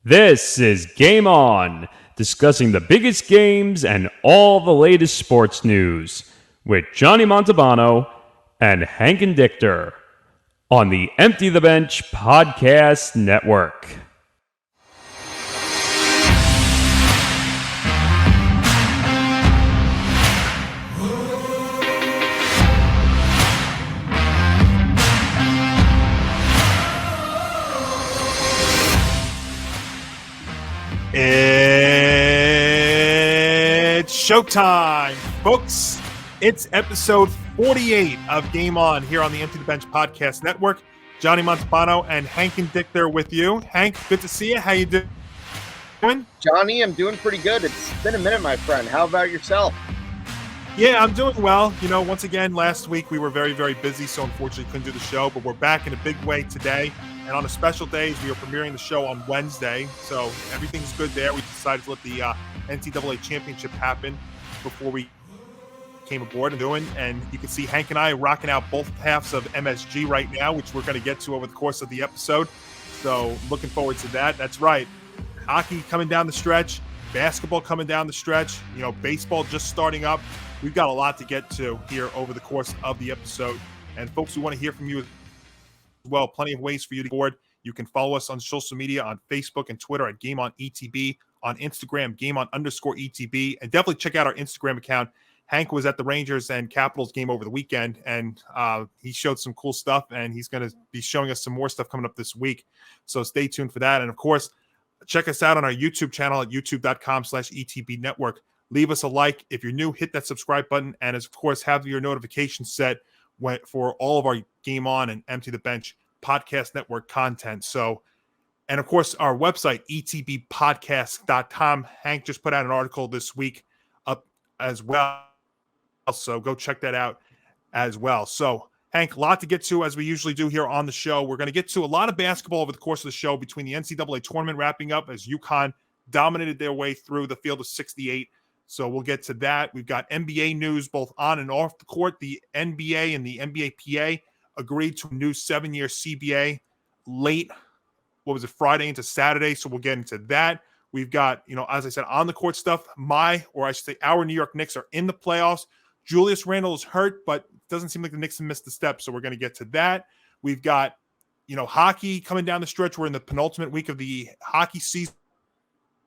This is Game On, discussing the biggest games and all the latest sports news with Johnny Montalbano and Hank Indictor on the Empty the Bench Podcast Network. It's showtime, folks. It's episode 48 of Game On here on the Empty the Bench Podcast Network. Johnny Montalbano and Hank Indictor with you. Hank, good to see you. How you doing? Johnny, I'm doing pretty good. It's been a minute, my friend. How about yourself? Yeah, I'm doing well. You know, once again, last week we were very, very busy, so unfortunately couldn't do the show, but we're back in a big way today. And on a special days, we are premiering the show on Wednesday, so everything's good there. We decided to let the NCAA championship happen before we came aboard and doing. And you can see Hank and I rocking out both halves of MSG right now, which we're going to get to over the course of the episode. So looking forward to that. That's right. Hockey coming down the stretch, basketball coming down the stretch, you know, baseball just starting up. We've got a lot to get to here over the course of the episode. And folks, we want to hear from you as well. Plenty of ways for you to board. You can follow us on social media on Facebook and Twitter at Game On ETB, on Instagram, Game On _ETB, and definitely check out our Instagram account. Hank was at the Rangers and Capitals game over the weekend, and he showed some cool stuff, and he's going to be showing us some more stuff coming up this week. So stay tuned for that. And of course, check us out on our YouTube channel at youtube.com/ETB Network. Leave us a like. If you're new, hit that subscribe button. And of course, have your notifications set for all of our Game On and Empty the Bench Podcast Network content. So, and of course, our website, etbpodcast.com. Hank just put out an article this week up as well. So go check that out as well. So, Hank, a lot to get to as we usually do here on the show. We're going to get to a lot of basketball over the course of the show between the NCAA tournament wrapping up as UConn dominated their way through the field of 68. So we'll get to that. We've got NBA news both on and off the court. The NBA and the NBAPA agreed to a new 7-year CBA late, Friday into Saturday. So we'll get into that. We've got, as I said, on the court stuff. Our New York Knicks are in the playoffs. Julius Randle is hurt, but it doesn't seem like the Knicks have missed a step. So we're going to get to that. We've got, hockey coming down the stretch. We're in the penultimate week of the hockey season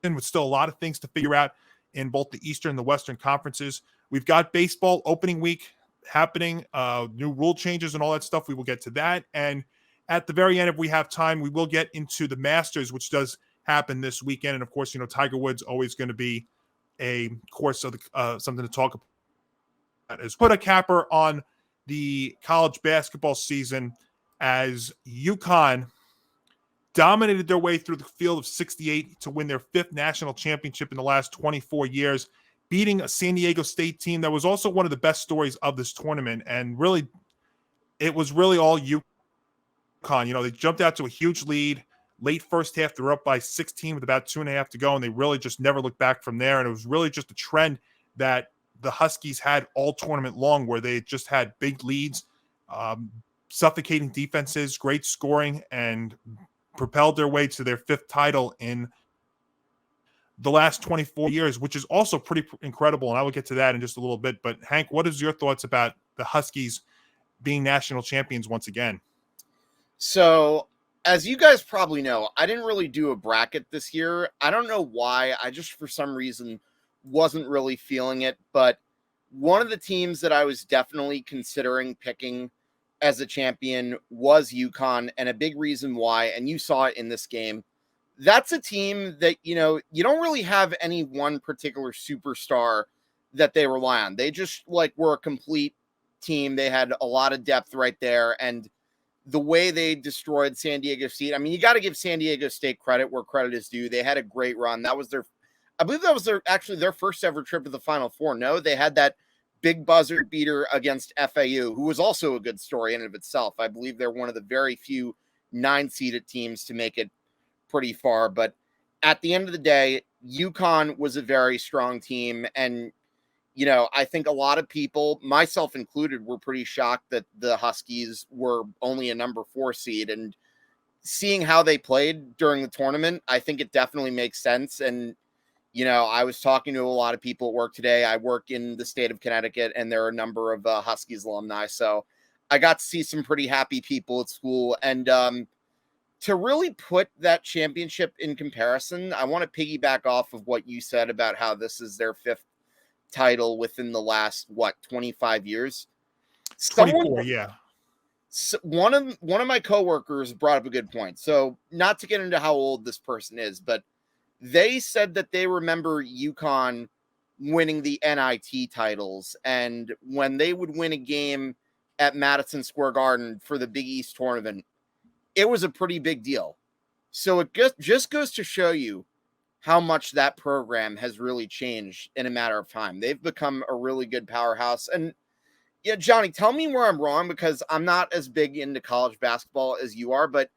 with still a lot of things to figure out in both the Eastern and the Western conferences. We've got baseball opening week happening, new rule changes and all that stuff. We will get to that. And at the very end, if we have time, we will get into the Masters, which does happen this weekend. And of course, Tiger Woods always going to be a course of something to talk about. As put a capper on the college basketball season as UConn dominated their way through the field of 68 to win their 5th national championship in the last 24 years, beating a San Diego State team that was also one of the best stories of this tournament. And really, it was really all UConn. They jumped out to a huge lead. Late first half, they were up by 16 with about 2.5 to go, and they really just never looked back from there. And it was really just a trend that the Huskies had all tournament long, where they just had big leads, suffocating defenses, great scoring, and propelled their way to their 5th title in the last 24 years, which is also pretty incredible. And I will get to that in just a little bit. But Hank, what is your thoughts about the Huskies being national champions once again? So, as you guys probably know, I didn't really do a bracket this year. I don't know why. I just, for some reason, wasn't really feeling it. But one of the teams that I was definitely considering picking as a champion was UConn, and a big reason why, and you saw it in this game, that's a team that, you don't really have any one particular superstar that they rely on. They just were a complete team. They had a lot of depth right there, and the way they destroyed San Diego State, you got to give San Diego State credit where credit is due. They had a great run. I believe that was their first ever trip to the Final Four. No, they had that big buzzer beater against FAU, who was also a good story in and of itself. I believe they're one of the very few 9-seeded teams to make it pretty far. But at the end of the day, UConn was a very strong team. And, I think a lot of people, myself included, were pretty shocked that the Huskies were only a number 4 seed. And seeing how they played during the tournament, I think it definitely makes sense. And, I was talking to a lot of people at work today. I work in the state of Connecticut, and there are a number of Huskies alumni. So I got to see some pretty happy people at school. And to really put that championship in comparison, I want to piggyback off of what you said about how this is their 5th title within the last, 25 years. 24, yeah. One of my coworkers brought up a good point. So not to get into how old this person is, but they said that they remember UConn winning the NIT titles. And when they would win a game at Madison Square Garden for the Big East tournament, it was a pretty big deal. So it just goes to show you how much that program has really changed in a matter of time. They've become a really good powerhouse. And yeah, Johnny, tell me where I'm wrong, because I'm not as big into college basketball as you are, but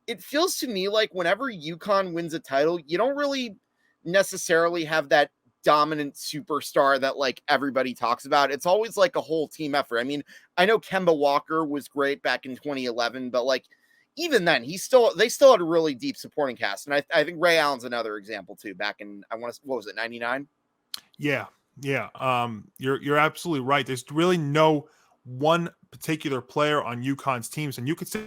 it feels to me like whenever UConn wins a title, you don't really necessarily have that dominant superstar that like everybody talks about. It's always like a whole team effort. I mean, I know Kemba Walker was great back in 2011, but like even then, they still had a really deep supporting cast. And I think Ray Allen's another example too. Back in, what was it, 99? Yeah. You're absolutely right. There's really no one particular player on UConn's teams, and you could say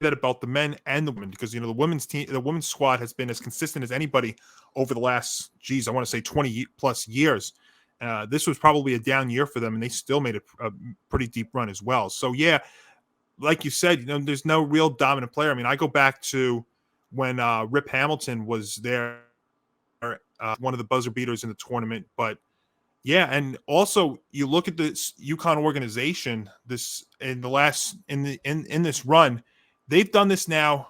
that about the men and the women, because the women's squad has been as consistent as anybody over the last, I want to say 20 plus years. This was probably a down year for them, and they still made a pretty deep run as well. So yeah, like you said, there's no real dominant player. I mean, I go back to when Rip Hamilton was there, one of the buzzer beaters in the tournament. But yeah, and also you look at this UConn organization. This in this run, they've done this now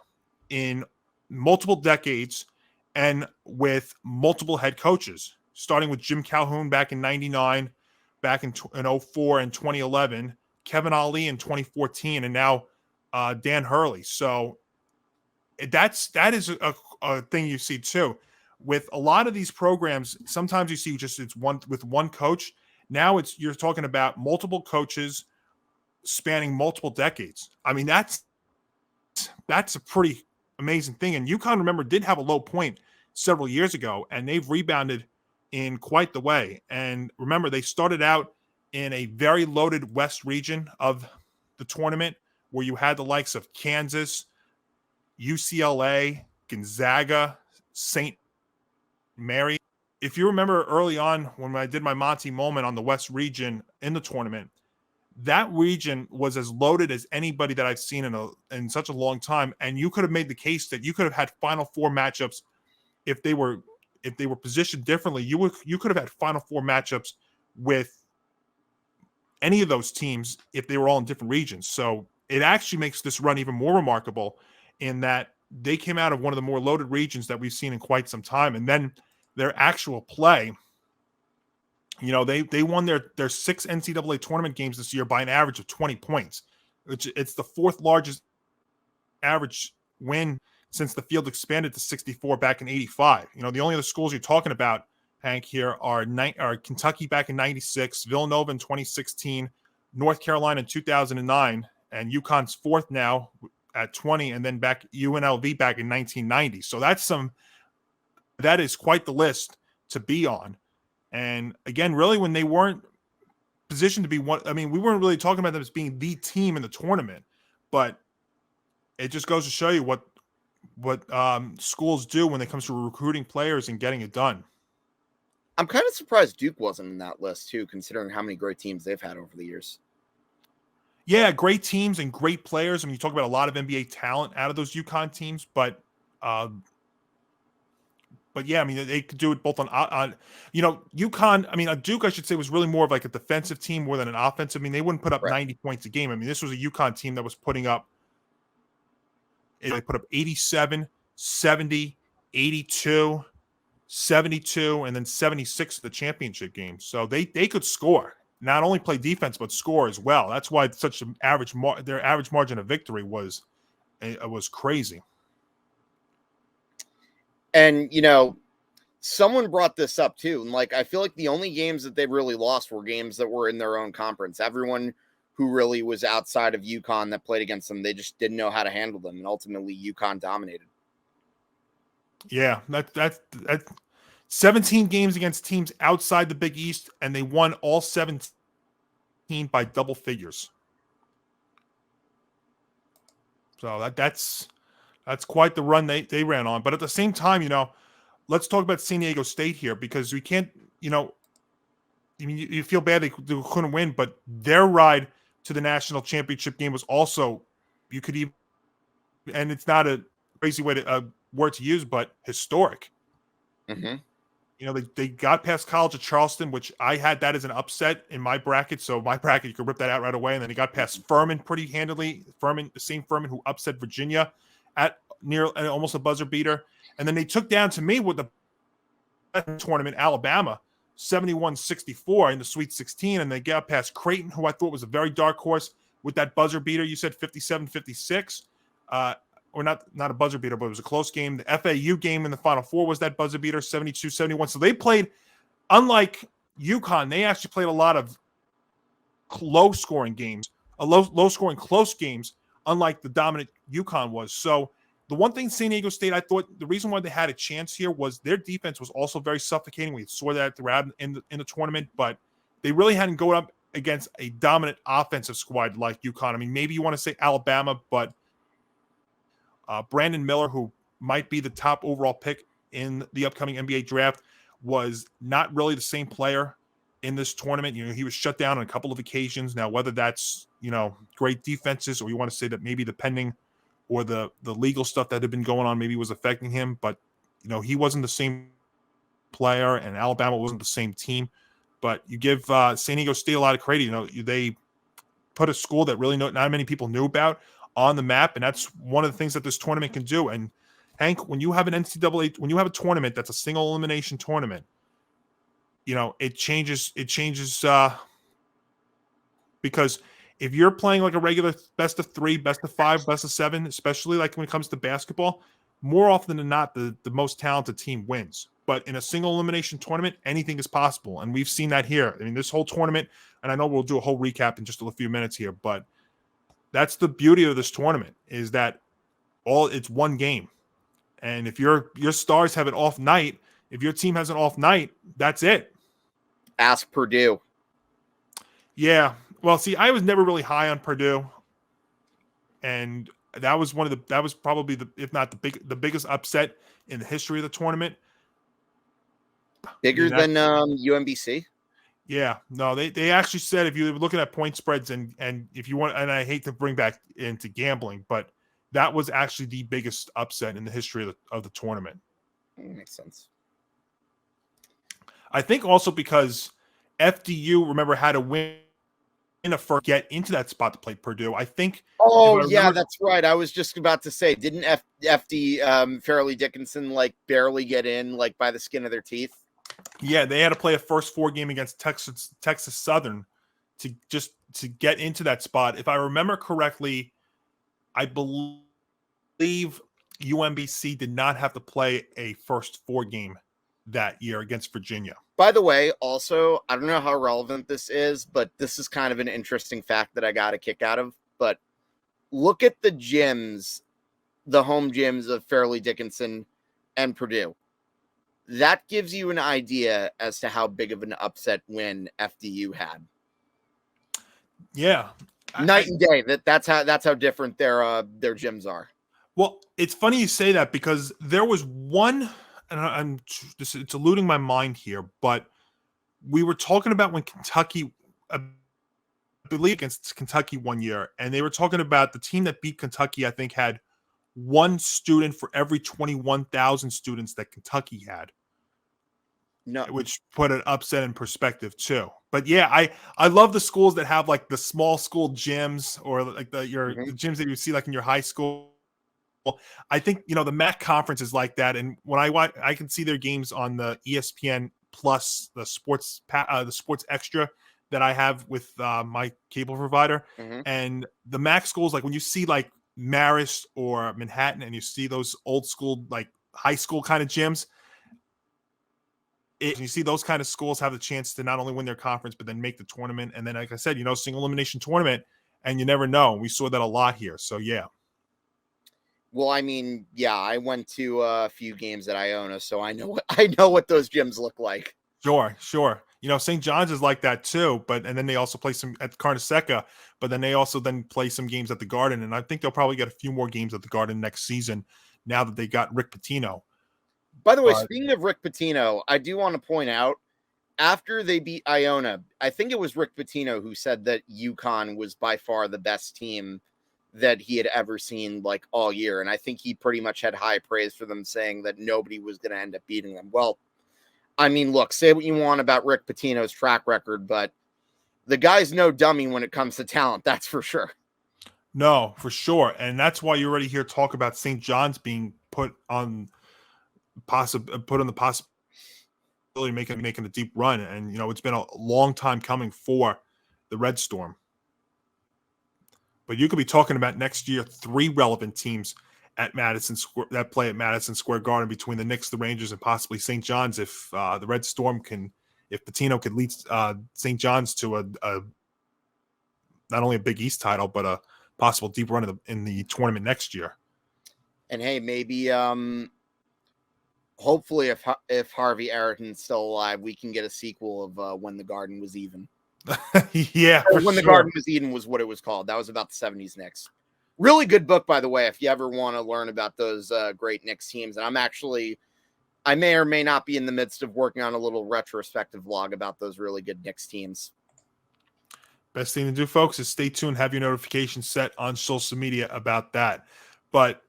in multiple decades and with multiple head coaches, starting with Jim Calhoun back in '99, back in 04 and 2011. Kevin Ali in 2014, and now Dan Hurley. So that is a thing you see too. With a lot of these programs, sometimes you see just it's one coach. Now you're talking about multiple coaches spanning multiple decades. I mean, that's a pretty amazing thing. And UConn, remember, did have a low point several years ago, and they've rebounded in quite the way. And remember, they started out in a very loaded West region of the tournament, where you had the likes of Kansas, UCLA, Gonzaga, St. Mary. If you remember early on when I did my Monty moment on the West region in the tournament, that region was as loaded as anybody that I've seen in such a long time. And you could have made the case that you could have had Final Four matchups if they were positioned differently. You could have had Final Four matchups with any of those teams if they were all in different regions. So it actually makes this run even more remarkable in that they came out of one of the more loaded regions that we've seen in quite some time. And then their actual play, they won their 6 NCAA tournament games this year by an average of 20 points, which it's the 4th largest average win since the field expanded to 64 back in 85. The only other schools you're talking about, Hank, here are Kentucky back in 96, Villanova in 2016, North Carolina in 2009, and UConn's 4th now at 20, and then back UNLV back in 1990. So that is quite the list to be on. And again, really, when they weren't positioned to be one, I mean, we weren't really talking about them as being the team in the tournament, but it just goes to show you what schools do when it comes to recruiting players and getting it done. I'm kind of surprised Duke wasn't in that list too, considering how many great teams they've had over the years. Yeah, great teams and great players. I mean, you talk about a lot of NBA talent out of those UConn teams, but yeah, I mean, they could do it both on UConn. I mean, Duke, I should say, was really more of like a defensive team more than an offensive. I mean, they wouldn't put up 90 points a game. I mean, this was a UConn team that was putting up, they put up 87, 70, 82, 72, and then 76 the championship game. So they could score, not only play defense, but score as well. That's why such an their average margin of victory was crazy. And, someone brought this up too. And I feel like the only games that they really lost were games that were in their own conference. Everyone who really was outside of UConn that played against them. They just didn't know how to handle them, and ultimately UConn dominated. Yeah, that's 17 games against teams outside the Big East, and they won all 17 by double figures. So that's quite the run they ran on. But at the same time, let's talk about San Diego State here, because we can't, I mean, you feel bad they couldn't win, but their ride to the national championship game was also, you could even, and it's not a crazy word to use, but historic. Mm-hmm. They got past College of Charleston, which I had that as an upset in my bracket. So my bracket, you could rip that out right away. And then they got past Furman pretty handily. The same Furman who upset Virginia at near almost a buzzer beater. And then they took down, to me, with the tournament, Alabama, 71-64 in the Sweet 16. And they got past Creighton, who I thought was a very dark horse, with that buzzer beater. You said 57-56. Or not a buzzer beater, but it was a close game. The FAU game in the Final Four was that buzzer beater, 72-71. So they played, unlike UConn, they actually played a lot of low-scoring games, low-scoring close games, unlike the dominant UConn was. So the one thing San Diego State, I thought the reason why they had a chance here was their defense was also very suffocating. We saw that throughout in the tournament, but they really hadn't gone up against a dominant offensive squad like UConn. I mean, maybe you want to say Alabama, but Brandon Miller, who might be the top overall pick in the upcoming NBA draft, was not really the same player in this tournament. He was shut down on a couple of occasions. Now, whether that's, great defenses, or you want to say that maybe the pending or the legal stuff that had been going on maybe was affecting him, but, he wasn't the same player, and Alabama wasn't the same team. But you give San Diego State a lot of credit. They put a school that really not many people knew about on the map, and that's one of the things that this tournament can do. And Hank, when you have an NCAA, when you have a tournament that's a single elimination tournament, it changes because if you're playing like a regular best of 3, best of 5, best of 7, especially like when it comes to basketball, more often than not, the most talented team wins. But in a single elimination tournament, anything is possible. And we've seen that here. I mean, this whole tournament, and I know we'll do a whole recap in just a few minutes here, but that's the beauty of this tournament, is that it's one game. And if your stars have an off night, if your team has an off night, that's it. Ask Purdue. Yeah. Well, see, I was never really high on Purdue. And that was probably if not the biggest upset in the history of the tournament. Bigger than UMBC? Yeah, no, they actually said, if you're looking at point spreads and if you want, and I hate to bring back into gambling, but that was actually the biggest upset in the history of the tournament. Makes sense. I think also because FDU, remember, had to win a first get into that spot to play Purdue. I think. Oh, yeah, that's right. I was just about to say, didn't FD Fairleigh Dickinson barely get in by the skin of their teeth? Yeah, they had to play a first 4 game against Texas Southern to get into that spot. If I remember correctly, I believe UMBC did not have to play a first 4 game that year against Virginia. By the way, also, I don't know how relevant this is, but this is kind of an interesting fact that I got a kick out of. But look at the gyms, the home gyms of Fairleigh Dickinson and Purdue. That gives you an idea as to how big of an upset win FDU had. Yeah, night and day. That's how different their gyms are. Well, it's funny you say that, because there was one, and it's eluding my mind here, but we were talking about when Kentucky, I believe against Kentucky one year, and they were talking about the team that beat Kentucky, I think, had one student for every 21,000 students that Kentucky had. No, which put an upset in perspective too. But yeah, I love the schools that have the small school gyms, or the gyms that you see in your high school. I think the MAC conference is like that, and when I can see their games on the ESPN Plus, the sports extra that I have with my cable provider, and the MAC schools, when you see Marist or Manhattan, and you see those old school high school kind of gyms. you see those kind of schools have the chance to not only win their conference, but then make the tournament. And then, like I said, single elimination tournament, and you never know. We saw that a lot here. So, yeah. Well, I mean, yeah, I went to a few games at Iona, so I know what those gyms look like. Sure. St. John's is like that too, and then they also play some at Carneseca, but then they also play some games at the Garden, and I think they'll probably get a few more games at the Garden next season now that they got Rick Pitino. By the way, speaking of Rick Pitino, I do want to point out, after they beat Iona, I think it was Rick Pitino who said that UConn was by far the best team that he had ever seen all year, and I think he pretty much had high praise for them, saying that nobody was going to end up beating them. Well, I mean, look, say what you want about Rick Pitino's track record, but the guy's no dummy when it comes to talent, that's for sure. No, for sure. And that's why you already hear talk about St. John's being put on the possibility of making a deep run. And, it's been a long time coming for the Red Storm. But you could be talking about next year 3 relevant teams at that play at Madison Square Garden between the Knicks, the Rangers, and possibly St. John's if the Red Storm if Pitino could lead St. John's to a not only a Big East title, but a possible deep run in the tournament next year. And hey, maybe hopefully if Harvey Ayrton's still alive, we can get a sequel of When the Garden Was Even. Yeah, When the Garden Was Eden was what it was called. That was about the 70s Knicks. Really good book, by the way, if you ever want to learn about those great Knicks teams. And I may or may not be in the midst of working on a little retrospective vlog about those really good Knicks teams. Best thing to do, folks, is stay tuned, have your notifications set on social media about that. But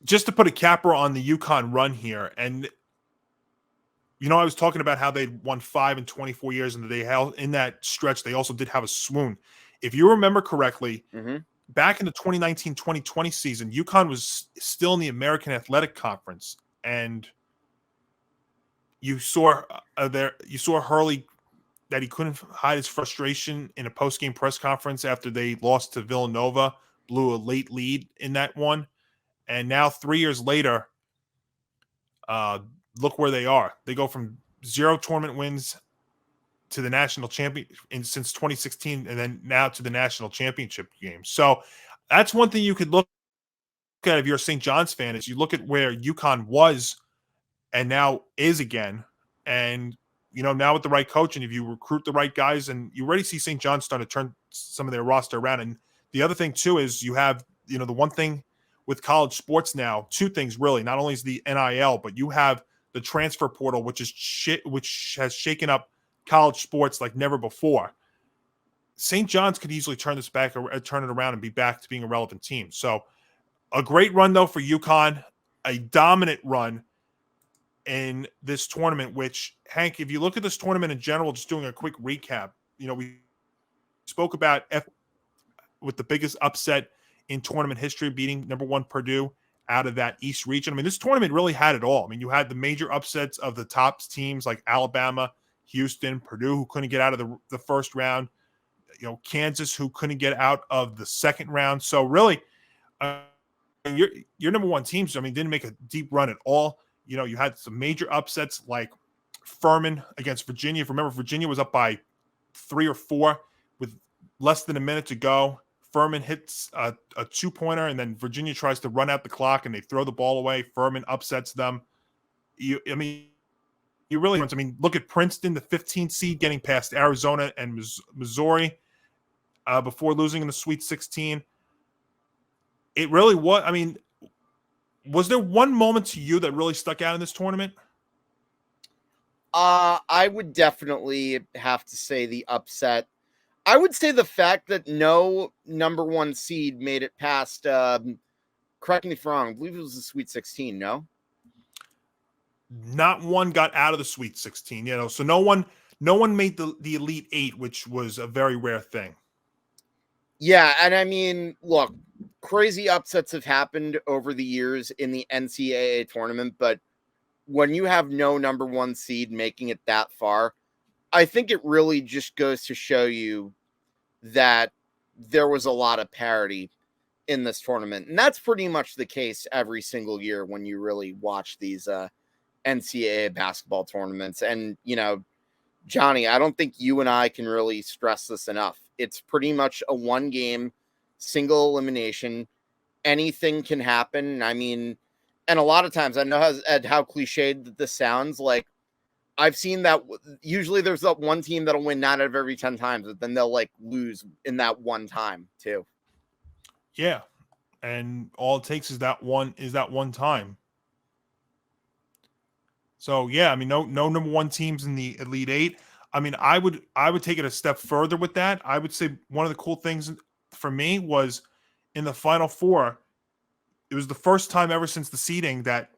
just to put a capper on the UConn run here, and I was talking about how they won 5 in 24 years, and they held in that stretch. They also did have a swoon. If you remember correctly, back in the 2019-2020 season, UConn was still in the American Athletic Conference, and you saw Hurley that he couldn't hide his frustration in a post-game press conference after they lost to Villanova, blew a late lead in that one, and now 3 years later, look where they are. They go from 0 tournament wins to the national champion since 2016, and then now to the national championship game. So that's one thing you could look at if you're a St. John's fan, is you look at where UConn was and now is again. And, now with the right coach, and if you recruit the right guys, and you already see St. John's starting to turn some of their roster around. And the other thing too is you have, the one thing with college sports now, 2 things really, not only is the NIL, but you have the transfer portal, which has shaken up college sports like never before. St. John's could easily turn it around and be back to being a relevant team. So a great run though for UConn, a dominant run in this tournament, which, Hank, if you look at this tournament in general, just doing a quick recap, we spoke about with the biggest upset in tournament history, beating number 1 Purdue out of that East region. I mean, this tournament really had it all. I mean, you had the major upsets of the top teams like Alabama, Houston, Purdue, who couldn't get out of the first round, Kansas, who couldn't get out of the second round. So really, your number 1 teams, didn't make a deep run at all. You had some major upsets like Furman against Virginia. If you remember, Virginia was up by 3 or 4 with less than a minute to go. Furman hits a 2-pointer, and then Virginia tries to run out the clock, and they throw the ball away. Furman upsets them. Look at Princeton, the 15th seed, getting past Arizona and Missouri before losing in the Sweet 16. It really was. Was there one moment to you that really stuck out in this tournament? I would definitely have to say the upset. I would say the fact that no number 1 seed made it past, correct me if I'm wrong, I believe it was the Sweet 16, no? Not one got out of the Sweet 16, so no one made the Elite 8, which was a very rare thing. Yeah, and look, crazy upsets have happened over the years in the NCAA tournament, but when you have no number 1 seed making it that far, I think it really just goes to show you that there was a lot of parity in this tournament. And that's pretty much the case every single year when you really watch these NCAA basketball tournaments. And, Johnny, I don't think you and I can really stress this enough. It's pretty much a one game, single elimination. Anything can happen. I mean, and a lot of times, I know how cliched this sounds. Like, I've seen that usually there's that one team that'll win 9 out of every 10 times, but then they'll lose in that one time too. Yeah. And all it takes is that one time. So yeah, I mean, no number one teams in the Elite Eight. I mean, I would take it a step further with that. I would say one of the cool things for me was in the Final Four. It was the first time ever since the seeding that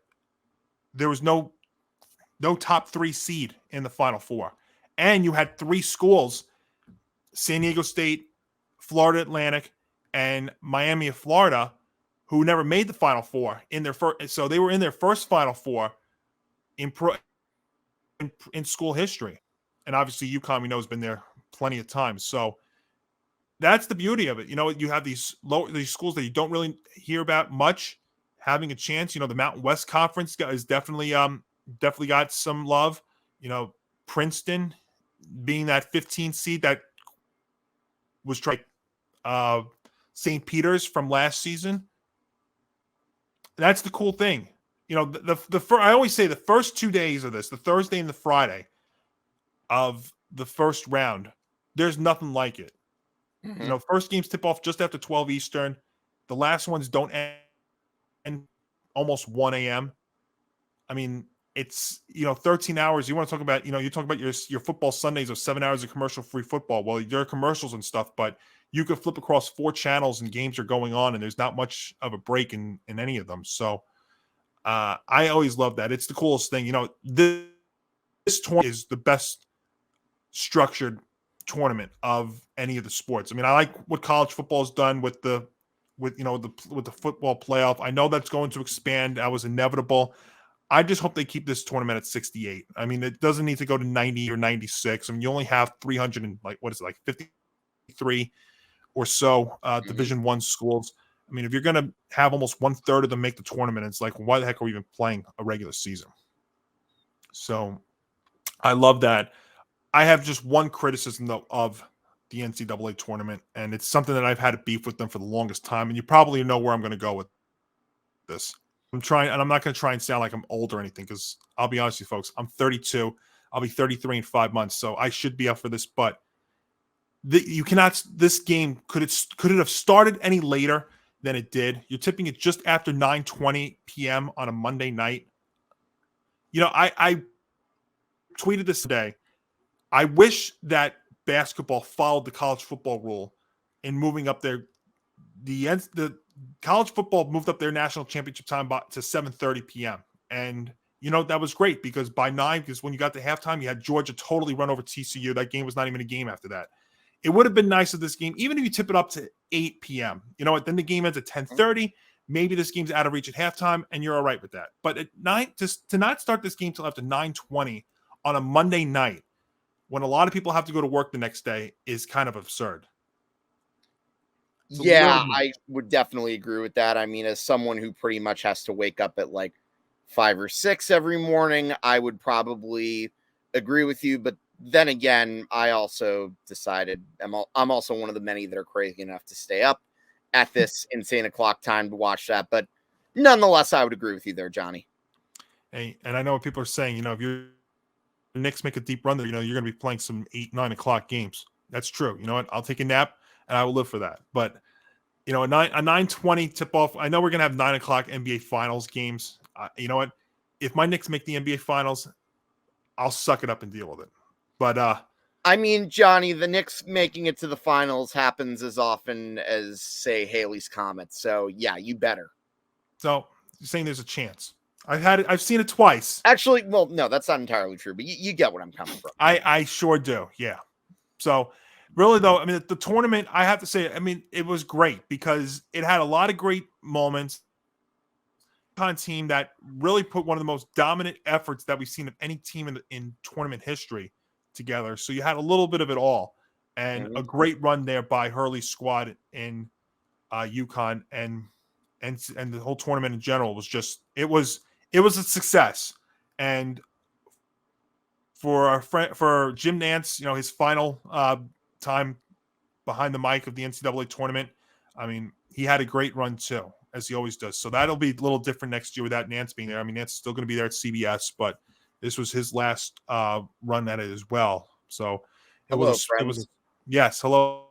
there was no top 3 seed in the Final Four, and you had 3 schools: San Diego State, Florida Atlantic, and Miami of Florida, who never made the Final Four in their first. So they were in their first Final Four in school history. And obviously UConn, we know, has been there plenty of times. So that's the beauty of it. You have these schools that you don't really hear about much having a chance. The Mountain West Conference is definitely got some love. Princeton being that 15 seed that was trying St. Peter's from last season. That's the cool thing. I always say the first 2 days of this, the Thursday and the Friday of the first round, there's nothing like it. Mm-hmm. First games tip off just after 12 Eastern. The last ones don't end almost 1 a.m. I mean, it's 13 hours. You want to talk about you talk about your football Sundays of 7 hours of commercial-free football. Well, there are commercials and stuff, but you could flip across 4 channels and games are going on, and there's not much of a break in any of them. So I always love that. It's the coolest thing. This tournament is the best structured tournament of any of the sports. I mean, I like what college football has done with the football playoff. I know that's going to expand. That was inevitable. I just hope they keep this tournament at 68. I mean, it doesn't need to go to 90 or 96. I mean, you only have 300 and 53 or so Division I schools. I mean, if you're going to have almost 1/3 of them make the tournament, it's like, why the heck are we even playing a regular season? So I love that. I have just one criticism, though, of the NCAA tournament, and it's something that I've had a beef with them for the longest time, and you probably know where I'm going to go with this. I'm not going to try and sound like I'm old or anything, because I'll be honest with you, folks, I'm 32. I'll be 33 in 5 months, so I should be up for this, but this game, could it have started any later than it did? You're tipping it just after 9:20 p.m. on a Monday night. I tweeted this today. I wish that basketball followed the college football rule in moving up the college football moved up their national championship time to 7:30 p.m. And that was great, because by 9, because when you got to halftime, you had Georgia totally run over TCU. That game was not even a game after that. It would have been nice if this game, even if you tip it up to 8 p.m., then the game ends at 10:30. Maybe this game's out of reach at halftime, and you're all right with that. But at 9, to not start this game till after 9:20 on a Monday night, when a lot of people have to go to work the next day, is kind of absurd. Yeah, I would definitely agree with that. I mean, as someone who pretty much has to wake up at 5 or 6 every morning, I would probably agree with you. But then again, I also decided I'm also one of the many that are crazy enough to stay up at this insane o'clock time to watch that. But nonetheless, I would agree with you there, Johnny. Hey, and I know what people are saying. If the Knicks make a deep run there, you're going to be playing some 8, 9 o'clock games. That's true. You know what? I'll take a nap and I will live for that. But a 9:20 tip off. I know we're going to have 9 o'clock NBA Finals games. You know what? If my Knicks make the NBA Finals, I'll suck it up and deal with it. But I mean, Johnny, the Knicks making it to the finals happens as often as, say, Haley's Comet. So yeah, you better. So you're saying there's a chance? I've seen it twice. Actually, well, no, that's not entirely true, but you get what I'm coming from. I sure do. Yeah. So really, though, I mean, the tournament, I have to say, I mean, it was great because it had a lot of great moments. Team that really put one of the most dominant efforts that we've seen of any team in tournament history together. So you had a little bit of it all, and a great run there by Hurley's squad in UConn, and the whole tournament in general was just it was a success. And for our friend, for Jim Nance, his final time behind the mic of the NCAA tournament, I mean, he had a great run too, as he always does. So that'll be a little different next year without Nance being there. I mean, Nance is still going to be there at CBS, but this was his last run at it as well. So Hello, it was friends. yes, hello,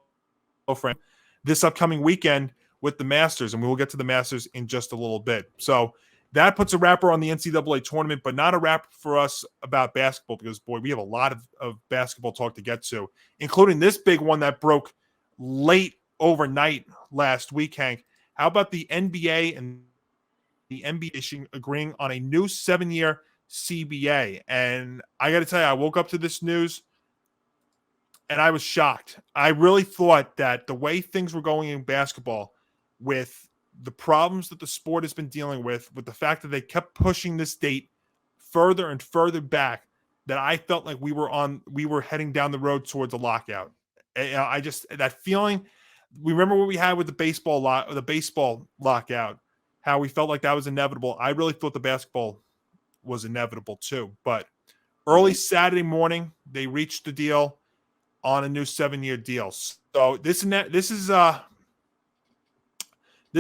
friend. This upcoming weekend with the Masters, and we will get to the Masters in just a little bit. So that puts a wrapper on the NCAA tournament, but not a wrapper for us about basketball because, boy, we have a lot of basketball talk to get to, including this big one that broke late overnight last week, Hank. How about the NBA and the NBA agreeing on a new 7-year CBA? And I got to tell you, I woke up to this news and I was shocked. I really thought that the way things were going in basketball, with the problems that the sport has been dealing with the fact that they kept pushing this date further and further back, that I felt like we were heading down the road towards a lockout. I just, that feeling, we remember what we had with the baseball lockout, how we felt like that was inevitable. I really thought the basketball was inevitable too. But early Saturday morning, they reached the deal on a new 7-year deal. So this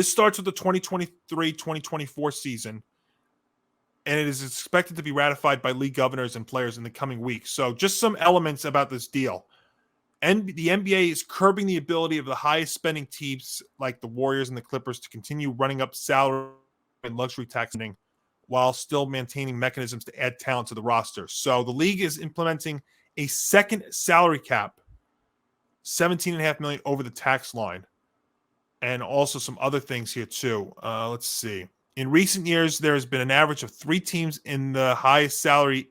starts with the 2023-2024 season, and it is expected to be ratified by league governors and players in the coming weeks. So just some elements about this deal. And the NBA is curbing the ability of the highest spending teams like the Warriors and the Clippers to continue running up salary and luxury taxing while still maintaining mechanisms to add talent to the roster. So the league is implementing a second salary cap, $17.5 million over the tax line, and also some other things here too. Let's see. In recent years, there has been an average of 3 teams in the highest salary,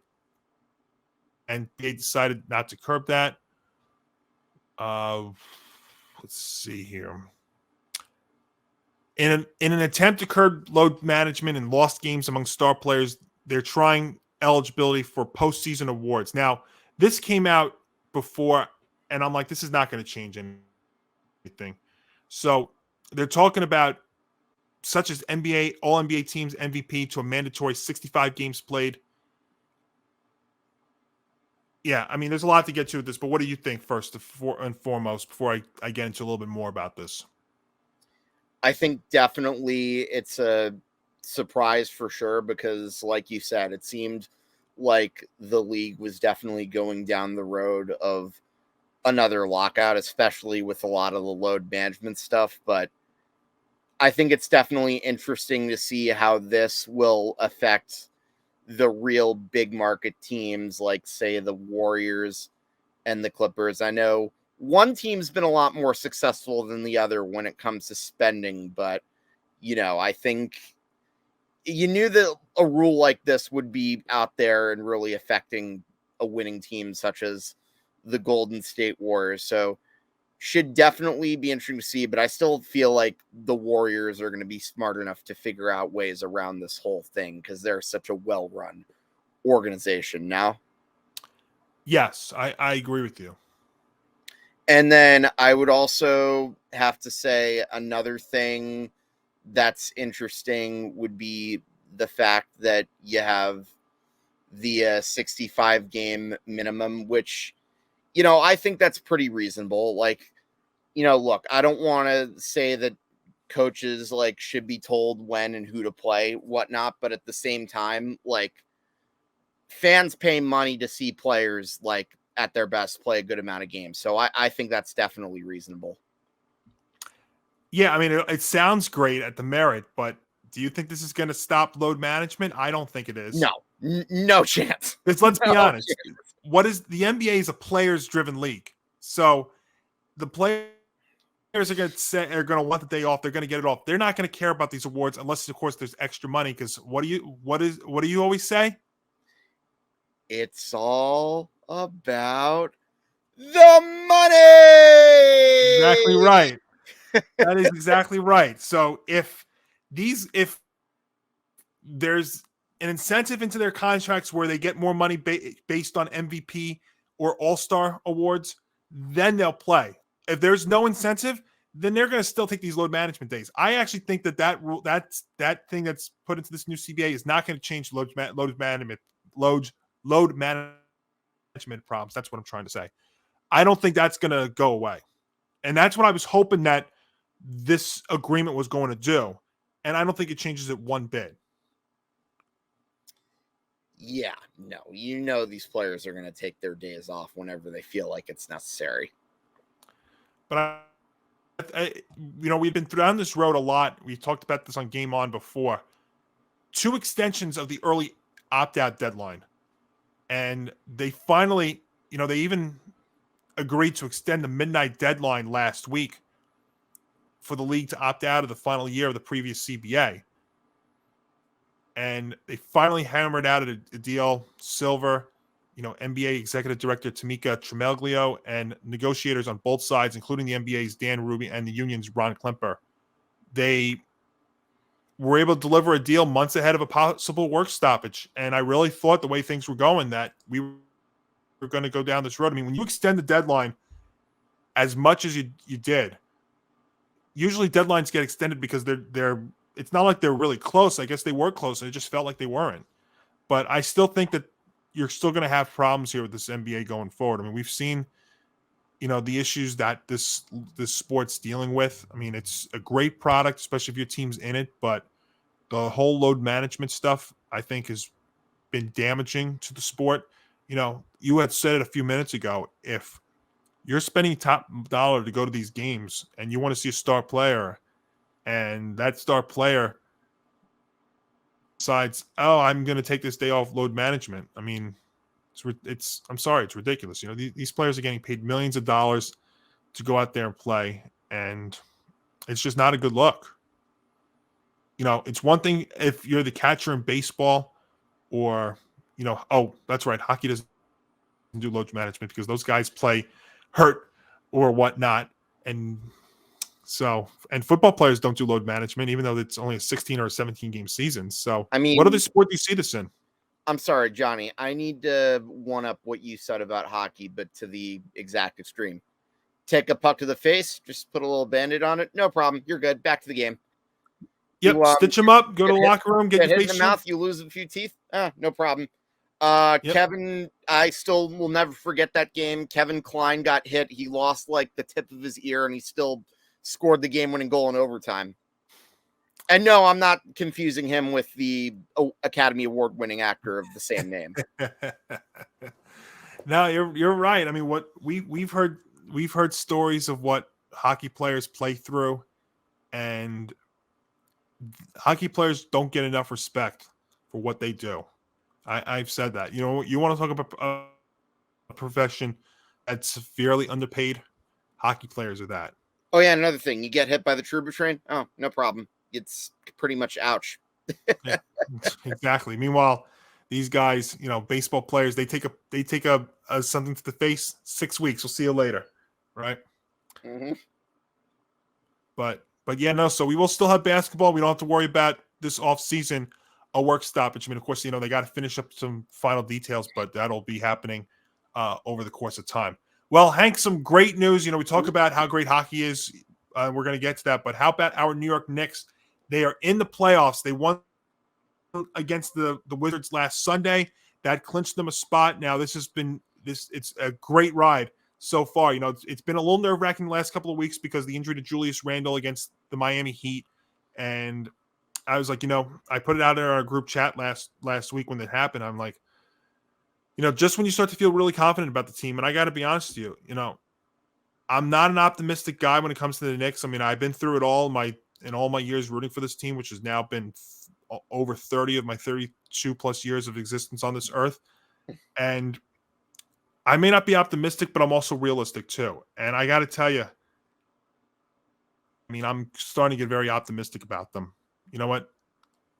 and they decided not to curb that. Let's see here. In an attempt to curb load management and lost games among star players, they're trying eligibility for postseason awards. Now, this came out before, and I'm like, this is not going to change anything. So they're talking about such as NBA, all NBA teams MVP to a mandatory 65 games played. Yeah, I mean, there's a lot to get to with this, but what do you think first and foremost before I get into a little bit more about this? I think definitely it's a surprise for sure because, like you said, it seemed like the league was definitely going down the road of another lockout, especially with a lot of the load management stuff. But I think it's definitely interesting to see how this will affect the real big market teams like, say, the Warriors and the Clippers. I know one team's been a lot more successful than the other when it comes to spending, but, I think you knew that a rule like this would be out there and really affecting a winning team such as the Golden State Warriors. So should definitely be interesting to see, but I still feel like the Warriors are going to be smart enough to figure out ways around this whole thing because they're such a well-run organization now. Yes, I agree with you. And then I would also have to say another thing that's interesting would be the fact that you have the 65 game minimum, which, I think that's pretty reasonable. Like, look, I don't want to say that coaches should be told when and who to play, whatnot, but at the same time, fans pay money to see players at their best play a good amount of games. So I think that's definitely reasonable. Yeah, I mean, it sounds great at the merit, but do you think this is going to stop load management? I don't think it is. No, no chance. Because let's be honest, chance. What is the NBA is a players-driven league. So the players are going to want the day off. They're going to get it off. They're not going to care about these awards unless, of course, there's extra money. Because what do you always say? It's all about the money. Exactly right. That is exactly right. So if there's an incentive into their contracts where they get more money based on MVP or All-Star awards, then they'll play. If there's no incentive, then they're going to still take these load management days. I actually think that rule, that thing that's put into this new CBA is not going to change load load management problems. That's what I'm trying to say. I don't think that's going to go away. And that's what I was hoping that this agreement was going to do. And I don't think it changes it one bit. Yeah, no. These players are going to take their days off whenever they feel like it's necessary. But we've been down this road a lot. We talked about this on Game On before. 2 extensions of the early opt-out deadline. And they finally, they even agreed to extend the midnight deadline last week for the league to opt out of the final year of the previous CBA. And they finally hammered out a deal. Silver, NBA Executive Director Tamika Tremeglio, and negotiators on both sides, including the NBA's Dan Ruby and the union's Ron Klemper, they were able to deliver a deal months ahead of a possible work stoppage. And I really thought the way things were going that we were going to go down this road. I mean, when you extend the deadline as much as you did, usually deadlines get extended because they're it's not like they're really close. I guess they were close and it just felt like they weren't. But I still think that you're still going to have problems here with this NBA going forward. I mean, we've seen, the issues that this sport's dealing with. I mean, it's a great product, especially if your team's in it, but the whole load management stuff, I think, has been damaging to the sport. You had said it a few minutes ago, if you're spending top dollar to go to these games and you want to see a star player, and that star player decides, I'm going to take this day off load management. I mean, I'm sorry, it's ridiculous. These players are getting paid millions of dollars to go out there and play, and it's just not a good look. It's one thing if you're the catcher in baseball, or that's right, hockey doesn't do load management because those guys play hurt or whatnot, and football players don't do load management, even though it's only a 16 or a 17 game season. So, I mean, what other sport do you see this in? I'm sorry, Johnny. I need to one up what you said about hockey, but to the exact extreme. Take a puck to the face, just put a little Band-Aid on it. No problem. You're good. Back to the game. Yep, stitch them up, go to the locker room, get your hit in the mouth, you lose a few teeth. No problem. Yep. Kevin, I still will never forget that game. Kevin Klein got hit. He lost like the tip of his ear, and he still scored the game-winning goal in overtime. And no, I'm not confusing him with the Academy Award-winning actor of the same name. No, you're right. I mean, what we've heard stories of what hockey players play through, and hockey players don't get enough respect for what they do. I've said that. You want to talk about a profession that's severely underpaid? Hockey players are that. Oh, yeah, another thing. You get hit by the Trouba train? Oh, no problem. It's pretty much ouch. Yeah, exactly. Meanwhile, these guys, baseball players, they take a something to the face, 6 weeks. We'll see you later, right? Mm-hmm. But yeah, no. So we will still have basketball. We don't have to worry about this off season a work stoppage. I mean, of course, they got to finish up some final details, but that'll be happening over the course of time. Well, Hank, some great news. We talk about how great hockey is. We're going to get to that. But how about our New York Knicks? They are in the playoffs. They won against the Wizards last Sunday. That clinched them a spot. Now, it's a great ride so far. It's been a little nerve-wracking the last couple of weeks because the injury to Julius Randle against the Miami Heat. And I was like, I put it out in our group chat last week when it happened. I'm like, just when you start to feel really confident about the team, and I got to be honest with you, I'm not an optimistic guy when it comes to the Knicks. I mean, I've been through it all in all my years rooting for this team, which has now been over 30 of my 32 plus years of existence on this earth. And I may not be optimistic, but I'm also realistic too. And I got to tell you, I mean, I'm starting to get very optimistic about them. You know what?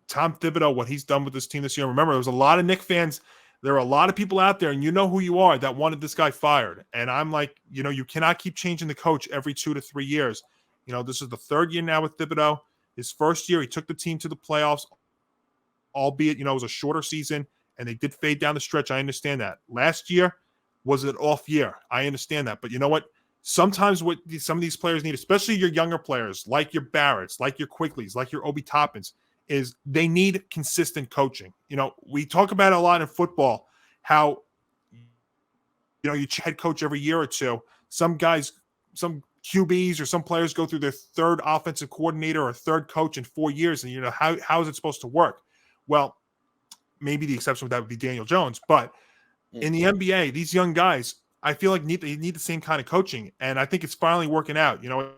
Tom Thibodeau, what he's done with this team this year. Remember, there was a lot of Knicks fans. There are a lot of people out there, and you know who you are, that wanted this guy fired. And I'm like, you cannot keep changing the coach every 2 to 3 years. This is the third year now with Thibodeau. His first year, he took the team to the playoffs, albeit, it was a shorter season, and they did fade down the stretch. I understand that. Last year was an off year. I understand that. But you know what? Sometimes what some of these players need, especially your younger players, like your Barretts, like your Quickleys, like your Obi Toppins, is they need consistent coaching. We talk about it a lot in football, how you head coach every year or two. Some guys, some QBs or some players go through their third offensive coordinator or third coach in 4 years, and how is it supposed to work? Well, maybe the exception with that would be Daniel Jones, but in the NBA, these young guys, I feel like they need the same kind of coaching, and I think it's finally working out. You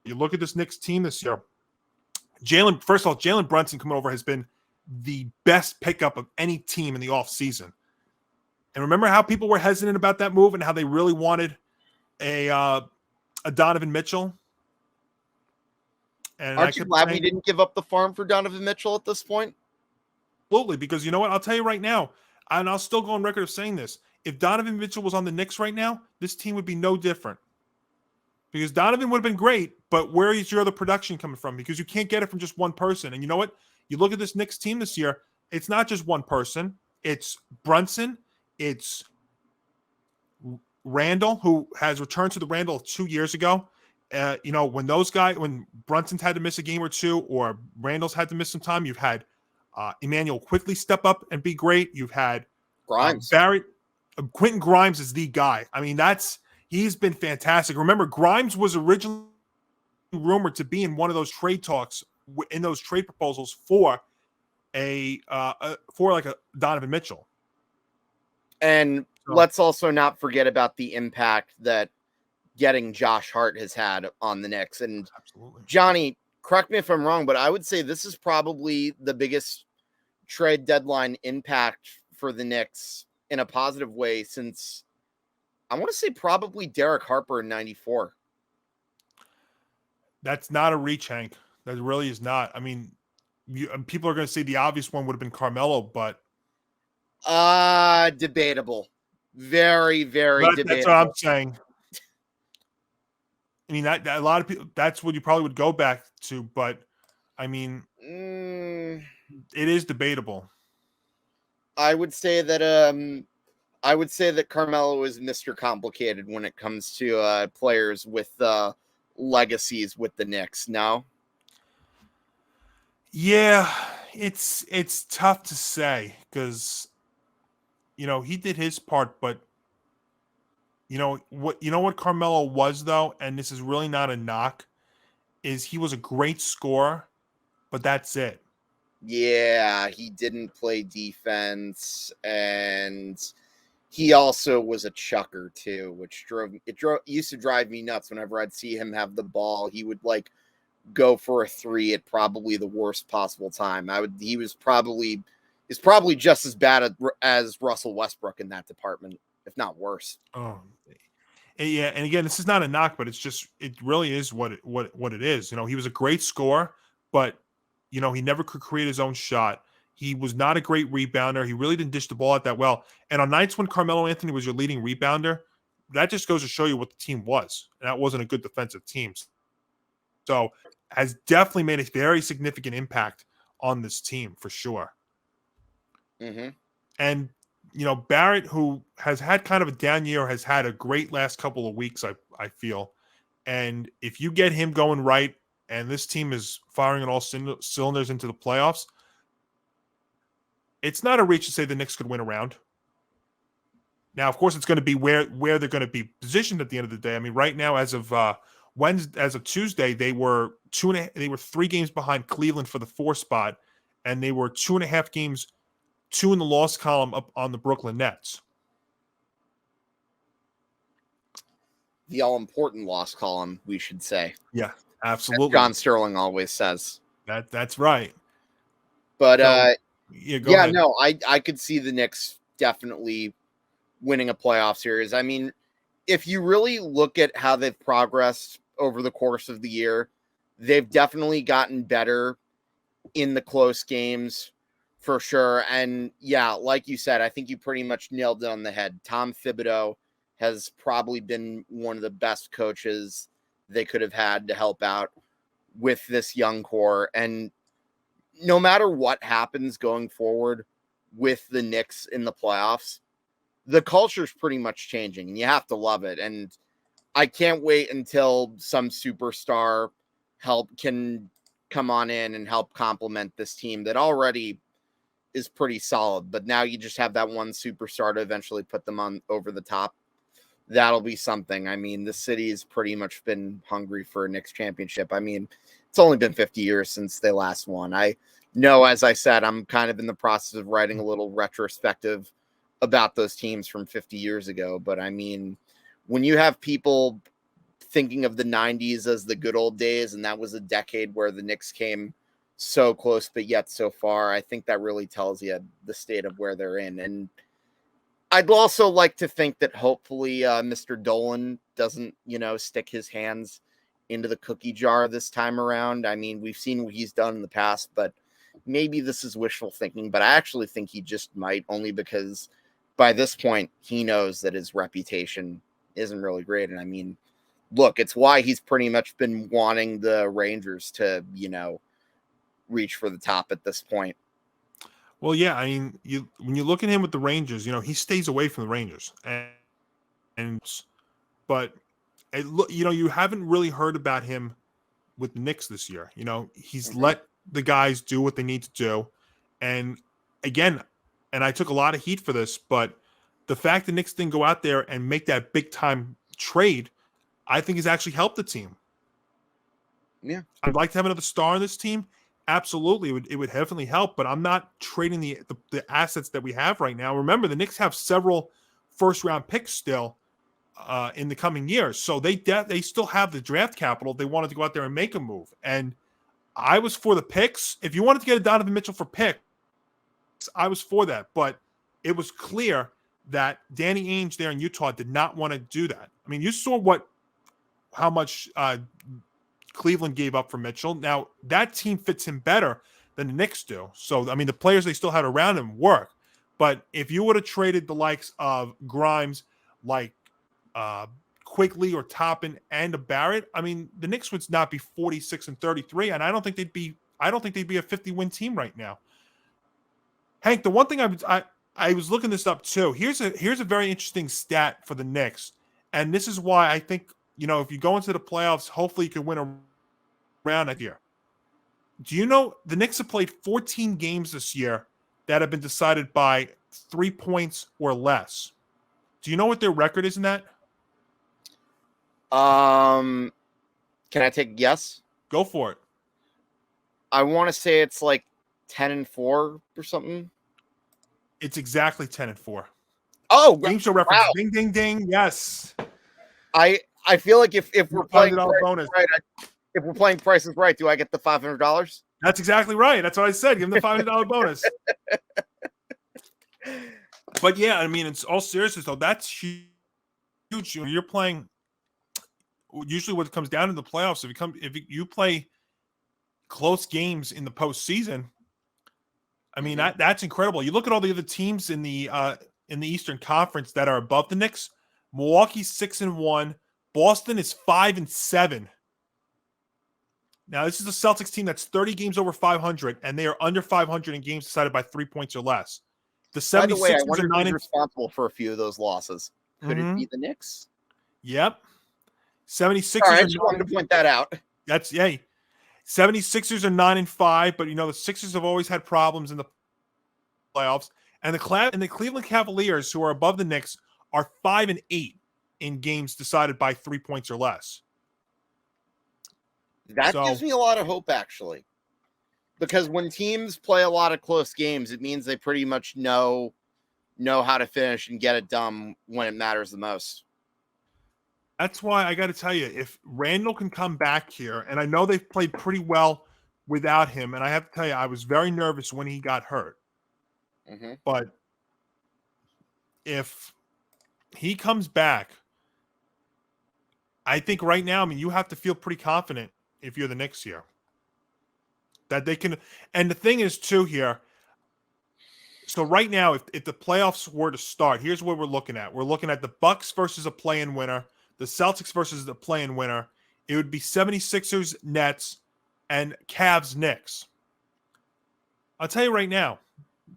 look at this Knicks team this year. First of all, Jalen Brunson coming over has been the best pickup of any team in the offseason. And remember how people were hesitant about that move and how they really wanted a Donovan Mitchell? And Aren't you glad we didn't give up the farm for Donovan Mitchell at this point? Absolutely, because you know what? I'll tell you right now, and I'll still go on record of saying this. If Donovan Mitchell was on the Knicks right now, this team would be no different. Because Donovan would have been great, but where is your other production coming from? Because you can't get it from just one person. And you know what? You look at this Knicks team this year, it's not just one person. It's Brunson. It's Randle, who has returned to the Randle 2 years ago. When Brunson's had to miss a game or two, or Randle's had to miss some time, you've had Emmanuel quickly step up and be great. You've had Grimes. Quentin Grimes is the guy. I mean, he's been fantastic. Remember, Grimes was originally rumored to be in one of those trade talks, in those trade proposals for a Donovan Mitchell. And let's also not forget about the impact that getting Josh Hart has had on the Knicks. And absolutely, Johnny, correct me if I'm wrong, but I would say this is probably the biggest trade deadline impact for the Knicks in a positive way since, I want to say, probably Derek Harper in '94. That's not a reach, Hank. That really is not. I mean, people are going to say the obvious one would have been Carmelo, but debatable. Very, very debatable. That's what I'm saying. I mean, that a lot of people, that's what you probably would go back to, but I mean, it is debatable. I would say that Carmelo is Mr. Complicated when it comes to players with legacies with the Knicks. No. Yeah, it's tough to say because he did his part, but what Carmelo was, though, and this is really not a knock, is he was a great scorer, but that's it. Yeah, he didn't play defense, and he also was a chucker too, which used to drive me nuts whenever I'd see him have the ball. He would go for a three at probably the worst possible time. He's probably just as bad as Russell Westbrook in that department, if not worse. Oh, yeah. And again, this is not a knock, but it really is what it is. He was a great scorer, but he never could create his own shot. He was not a great rebounder. He really didn't dish the ball out that well. And on nights when Carmelo Anthony was your leading rebounder, that just goes to show you what the team was. And that wasn't a good defensive team. So has definitely made a very significant impact on this team for sure. Mm-hmm. And, Barrett, who has had kind of a down year, has had a great last couple of weeks, I feel. And if you get him going right and this team is firing on all cylinders into the playoffs, it's not a reach to say the Knicks could win a round. Now, of course, it's going to be where they're going to be positioned at the end of the day. I mean, right now, as of Tuesday, they were 3 games behind Cleveland for the 4 spot, and they were 2.5 games, 2 in the loss column up on the Brooklyn Nets. The all-important loss column, we should say. Yeah, absolutely. As John Sterling always says. That's right. But ahead. No, I could see the Knicks definitely winning a playoff series. I mean, if you really look at how they've progressed over the course of the year, they've definitely gotten better in the close games for sure. And yeah, like you said, I think you pretty much nailed it on the head. Tom Thibodeau has probably been one of the best coaches they could have had to help out with this young core. And no matter what happens going forward with the Knicks in the playoffs, the culture is pretty much changing, and you have to love it. And I can't wait until some superstar can come on in and help complement this team that already is pretty solid. But now you just have that one superstar to eventually put them on over the top. That'll be something. I mean, the city has pretty much been hungry for a Knicks championship. I mean, it's only been 50 years since they last won. I know, as I said, I'm kind of in the process of writing a little retrospective about those teams from 50 years ago. But I mean, when you have people thinking of the 90s as the good old days, and that was a decade where the Knicks came so close, but yet so far, I think that really tells you the state of where they're in. And I'd also like to think that hopefully Mr. Dolan doesn't, stick his hands into the cookie jar this time around. I mean, we've seen what he's done in the past, but maybe this is wishful thinking. But I actually think he just might, only because by this point, he knows that his reputation isn't really great. And I mean, look, it's why he's pretty much been wanting the Rangers to, reach for the top at this point. Well, yeah, I mean, when you look at him with the Rangers, he stays away from the Rangers, but you haven't really heard about him with the Knicks this year. He's let the guys do what they need to do, and again, and I took a lot of heat for this, but the fact the Knicks didn't go out there and make that big time trade, I think has actually helped the team. Yeah, I'd like to have another star on this team. Absolutely, it would definitely help, but I'm not trading the assets that we have right now. Remember, the Knicks have several first-round picks still in the coming years, so they still have the draft capital. They wanted to go out there and make a move, and I was for the picks. If you wanted to get a Donovan Mitchell for picks, I was for that, but it was clear that Danny Ainge there in Utah did not want to do that. I mean, you saw how much Cleveland gave up for Mitchell. Now, that team fits him better than the Knicks do. So, I mean, the players they still had around him work. But if you would have traded the likes of Grimes, like Quigley or Toppin and a Barrett, I mean, the Knicks would not be 46-33, and I don't think they'd be a 50-win team right now. Hank, the one thing I was looking this up too. Here's a very interesting stat for the Knicks, and this is why I think, if you go into the playoffs, hopefully you can win a round next year. Do you know the Knicks have played 14 games this year that have been decided by 3 points or less? Do you know what their record is in that? Can I take a guess? Go for it. I want to say it's like 10-4 or something. It's exactly 10-4. Oh, Game show reference. Wow. Ding, ding, ding. Yes. I feel like if we're playing bonus. right, if we're playing Price is Right, do I get the $500? That's exactly right. That's what I said. Give them the $500 bonus. But yeah, I mean, it's all seriousness though. That's huge. You're playing. Usually, what comes down to the playoffs, if you play close games in the postseason, I mean that's incredible. You look at all the other teams in the Eastern Conference that are above the Knicks. Milwaukee's 6-1. Boston is 5-7. Now, this is a Celtics team that's 30 games over 500, and they are under 500 in games decided by 3 points or less. The 76ers By the way, I wonder are who's responsible for a few of those losses. Could it be the Knicks? Yep. 76ers. All right, I just wanted to point that out. That's 76ers are 9-5, but the Sixers have always had problems in the playoffs. And the Cleveland Cavaliers, who are above the Knicks, are 5-8 in games decided by 3 points or less. That gives me a lot of hope, actually, because when teams play a lot of close games, it means they pretty much know how to finish and get it done when it matters the most. That's why I got to tell you, if Randle can come back here, and I know they've played pretty well without him, and I have to tell you, I was very nervous when he got hurt. But if he comes back, I think right now, I mean, you have to feel pretty confident if you're the Knicks here that they can. And the thing is, too, here. So right now, if the playoffs were to start, here's what we're looking at. We're looking at the Bucks versus a play-in winner, the Celtics versus the play-in winner. It would be 76ers, Nets, and Cavs, Knicks. I'll tell you right now,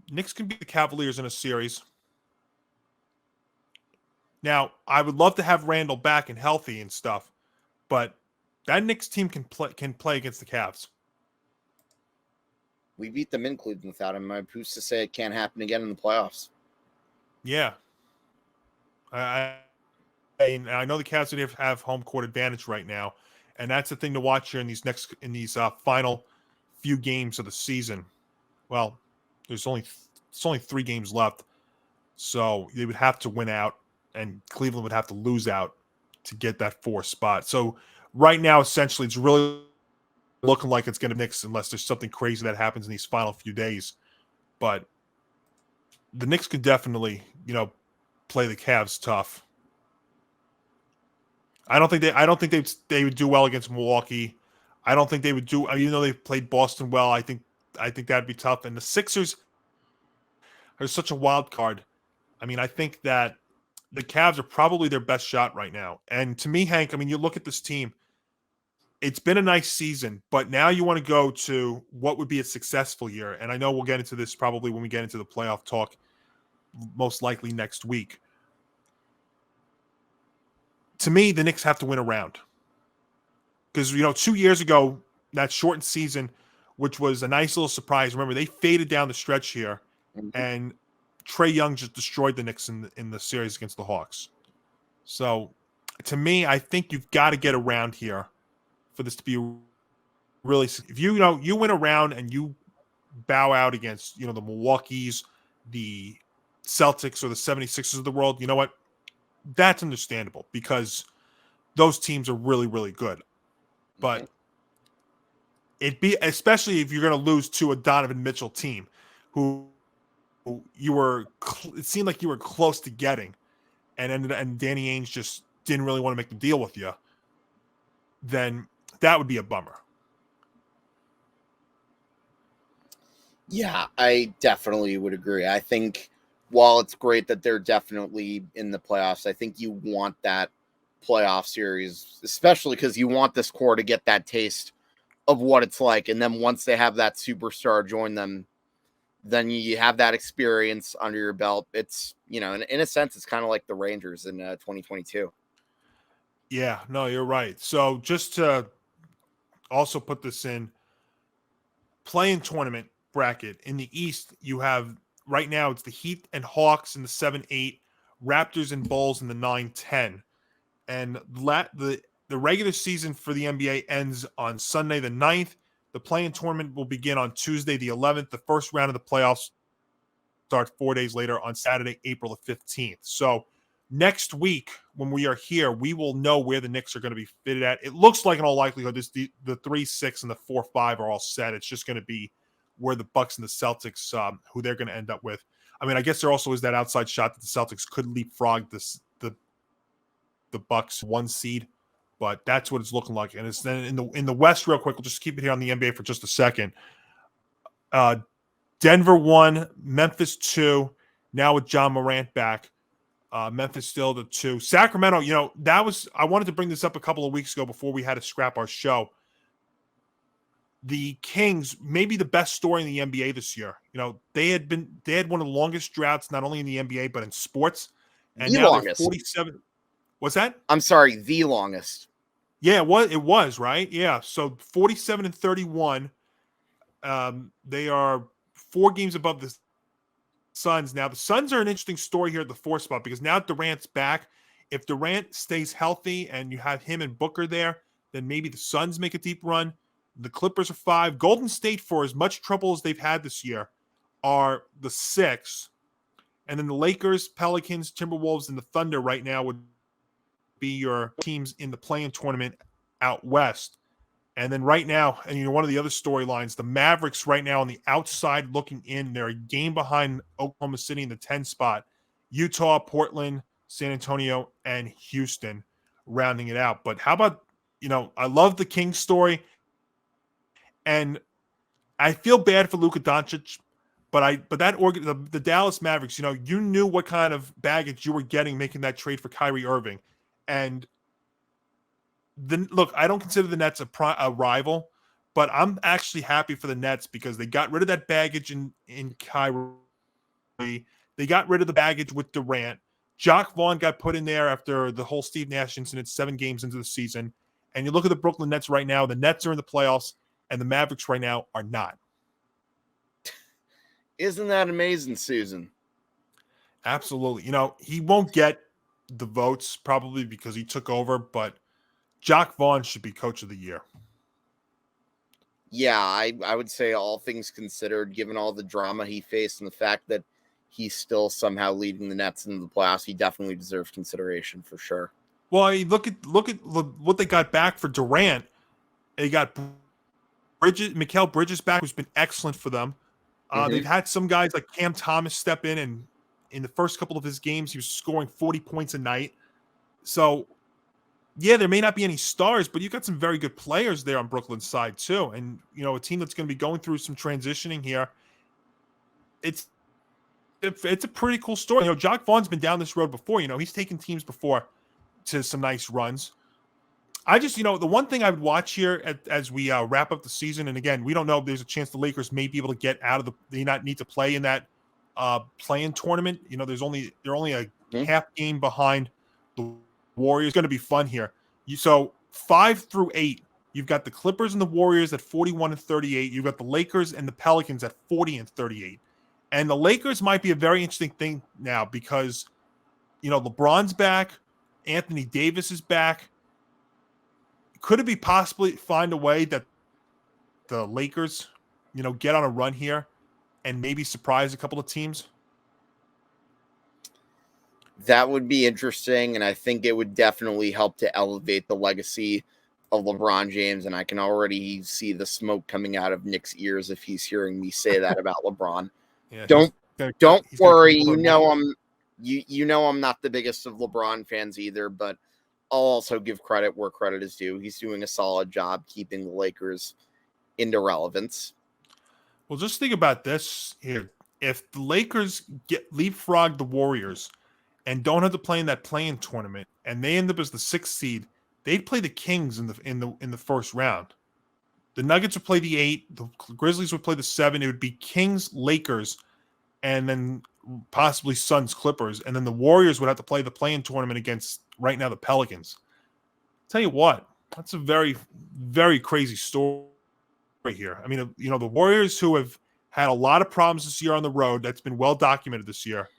Knicks can beat the Cavaliers in a series. Now, I would love to have Randle back and healthy and stuff, but that Knicks team can play against the Cavs. We beat them in Cleveland without him. Who's to say it can't happen again in the playoffs? Yeah. I know the Cavs have home court advantage right now, and that's the thing to watch here in these final few games of the season. Well, it's only 3 games left, so they would have to win out, and Cleveland would have to lose out to get that 4th spot. So right now, essentially, it's really looking like it's going to be Knicks unless there's something crazy that happens in these final few days. But the Knicks could definitely, play the Cavs tough. I don't think they would do well against Milwaukee. I don't think they would do, even though they played Boston well. I think that'd be tough. And the Sixers are such a wild card. I mean, I think that the Cavs are probably their best shot right now. And to me, Hank, I mean, you look at this team. It's been a nice season, but now you want to go to what would be a successful year. And I know we'll get into this probably when we get into the playoff talk, most likely next week. To me, the Knicks have to win a round. Because, 2 years ago, that shortened season, which was a nice little surprise. Remember, they faded down the stretch here, and Trae Young just destroyed the Knicks in the series against the Hawks. So, to me, I think you've got to get around here for this to be really. If you win a round and you bow out against, the Milwaukees, the Celtics, or the 76ers of the world, you know what? That's understandable because those teams are really, really good. But especially if you're going to lose to a Donovan Mitchell team who it seemed like you were close to getting, and Danny Ainge just didn't really want to make the deal with you, then that would be a bummer. Yeah, I definitely would agree. I think while it's great that they're definitely in the playoffs, I think you want that playoff series, especially because you want this core to get that taste of what it's like. And then once they have that superstar join them, then you have that experience under your belt. It's, in a sense, it's kind of like the Rangers in 2022. Yeah, no, you're right. So just to also put this in, play-in tournament bracket. In the East, you have, right now, it's the Heat and Hawks in the 7-8, Raptors and Bulls in the 9-10. And the regular season for the NBA ends on Sunday the 9th. The play-in tournament will begin on Tuesday the 11th. The first round of the playoffs starts 4 days later on Saturday, April the 15th. So next week, when we are here, we will know where the Knicks are going to be fitted at. It looks like in all likelihood, the 3-6 and the 4-5 are all set. It's just going to be where the Bucks and the Celtics, who they're going to end up with. I mean, I guess there also is that outside shot that the Celtics could leapfrog the Bucks 1 seed, but that's what it's looking like. And it's then in the West, real quick. We'll just keep it here on the NBA for just a second. Denver 1, Memphis 2. Now with John Morant back, Memphis still the 2. Sacramento, I wanted to bring this up a couple of weeks ago before we had to scrap our show. The Kings, maybe the best story in the NBA this year. They had one of the longest droughts, not only in the NBA but in sports, and the now longest. They're 47. What's that? I'm sorry, the longest. Yeah, it was right. Yeah, so 47-31. They are 4 games above the Suns. Now the Suns are an interesting story here at the 4th spot because now Durant's back. If Durant stays healthy and you have him and Booker there, then maybe the Suns make a deep run. The Clippers are 5. Golden State, for as much trouble as they've had this year, are the 6. And then the Lakers, Pelicans, Timberwolves, and the Thunder right now would be your teams in the play-in tournament out west. And then right now, and one of the other storylines, the Mavericks right now on the outside looking in, they're a game behind Oklahoma City in the 10 spot. Utah, Portland, San Antonio, and Houston rounding it out. But how about, I love the Kings story. And I feel bad for Luka Doncic, but the Dallas Mavericks, you knew what kind of baggage you were getting making that trade for Kyrie Irving. And look, I don't consider the Nets a rival, but I'm actually happy for the Nets because they got rid of that baggage in Kyrie. They got rid of the baggage with Durant. Jacque Vaughn got put in there after the whole Steve Nash incident 7 games into the season. And you look at the Brooklyn Nets right now, the Nets are in the playoffs, and the Mavericks right now are not. Isn't that amazing, Susan? Absolutely. He won't get the votes probably because he took over, but Jock Vaughn should be coach of the year. Yeah, I would say all things considered, given all the drama he faced and the fact that he's still somehow leading the Nets into the playoffs, he definitely deserves consideration for sure. Well, I mean, look at what they got back for Durant. They got Mikal Bridges back, who's been excellent for them. They've had some guys like Cam Thomas step in, and in the first couple of his games, he was scoring 40 points a night. So, yeah, there may not be any stars, but you've got some very good players there on Brooklyn's side too. And a team that's going to be going through some transitioning here. It's a pretty cool story. Jock Vaughn's been down this road before. He's taken teams before to some nice runs. I just, the one thing I would watch here as we wrap up the season, and again, we don't know if there's a chance the Lakers may be able to get out of they not need to play in that play-in tournament. They're only a half game behind the Warriors. It's going to be fun here. So 5 through 8, you've got the Clippers and the Warriors at 41 and 38. You've got the Lakers and the Pelicans at 40 and 38. And the Lakers might be a very interesting thing now because, LeBron's back, Anthony Davis is back. Could it be possibly find a way that the Lakers, get on a run here and maybe surprise a couple of teams? That would be interesting, and I think it would definitely help to elevate the legacy of LeBron James, and I can already see the smoke coming out of Nick's ears if he's hearing me say that about LeBron. Yeah, Don't worry, I'm not the biggest of LeBron fans either, but I'll also give credit where credit is due. He's doing a solid job keeping the Lakers into relevance. Well, just think about this here. If the Lakers leapfrog the Warriors and don't have to play in that play-in tournament, and they end up as the 6th seed, they'd play the Kings in the first round. The Nuggets would play the 8, the Grizzlies would play the 7. It would be Kings, Lakers, and then possibly Suns, Clippers, and then the Warriors would have to play the play-in tournament against right now the Pelicans. Tell you what, that's a very, very crazy story here. I mean, the Warriors, who have had a lot of problems this year on the road, that's been well documented this year.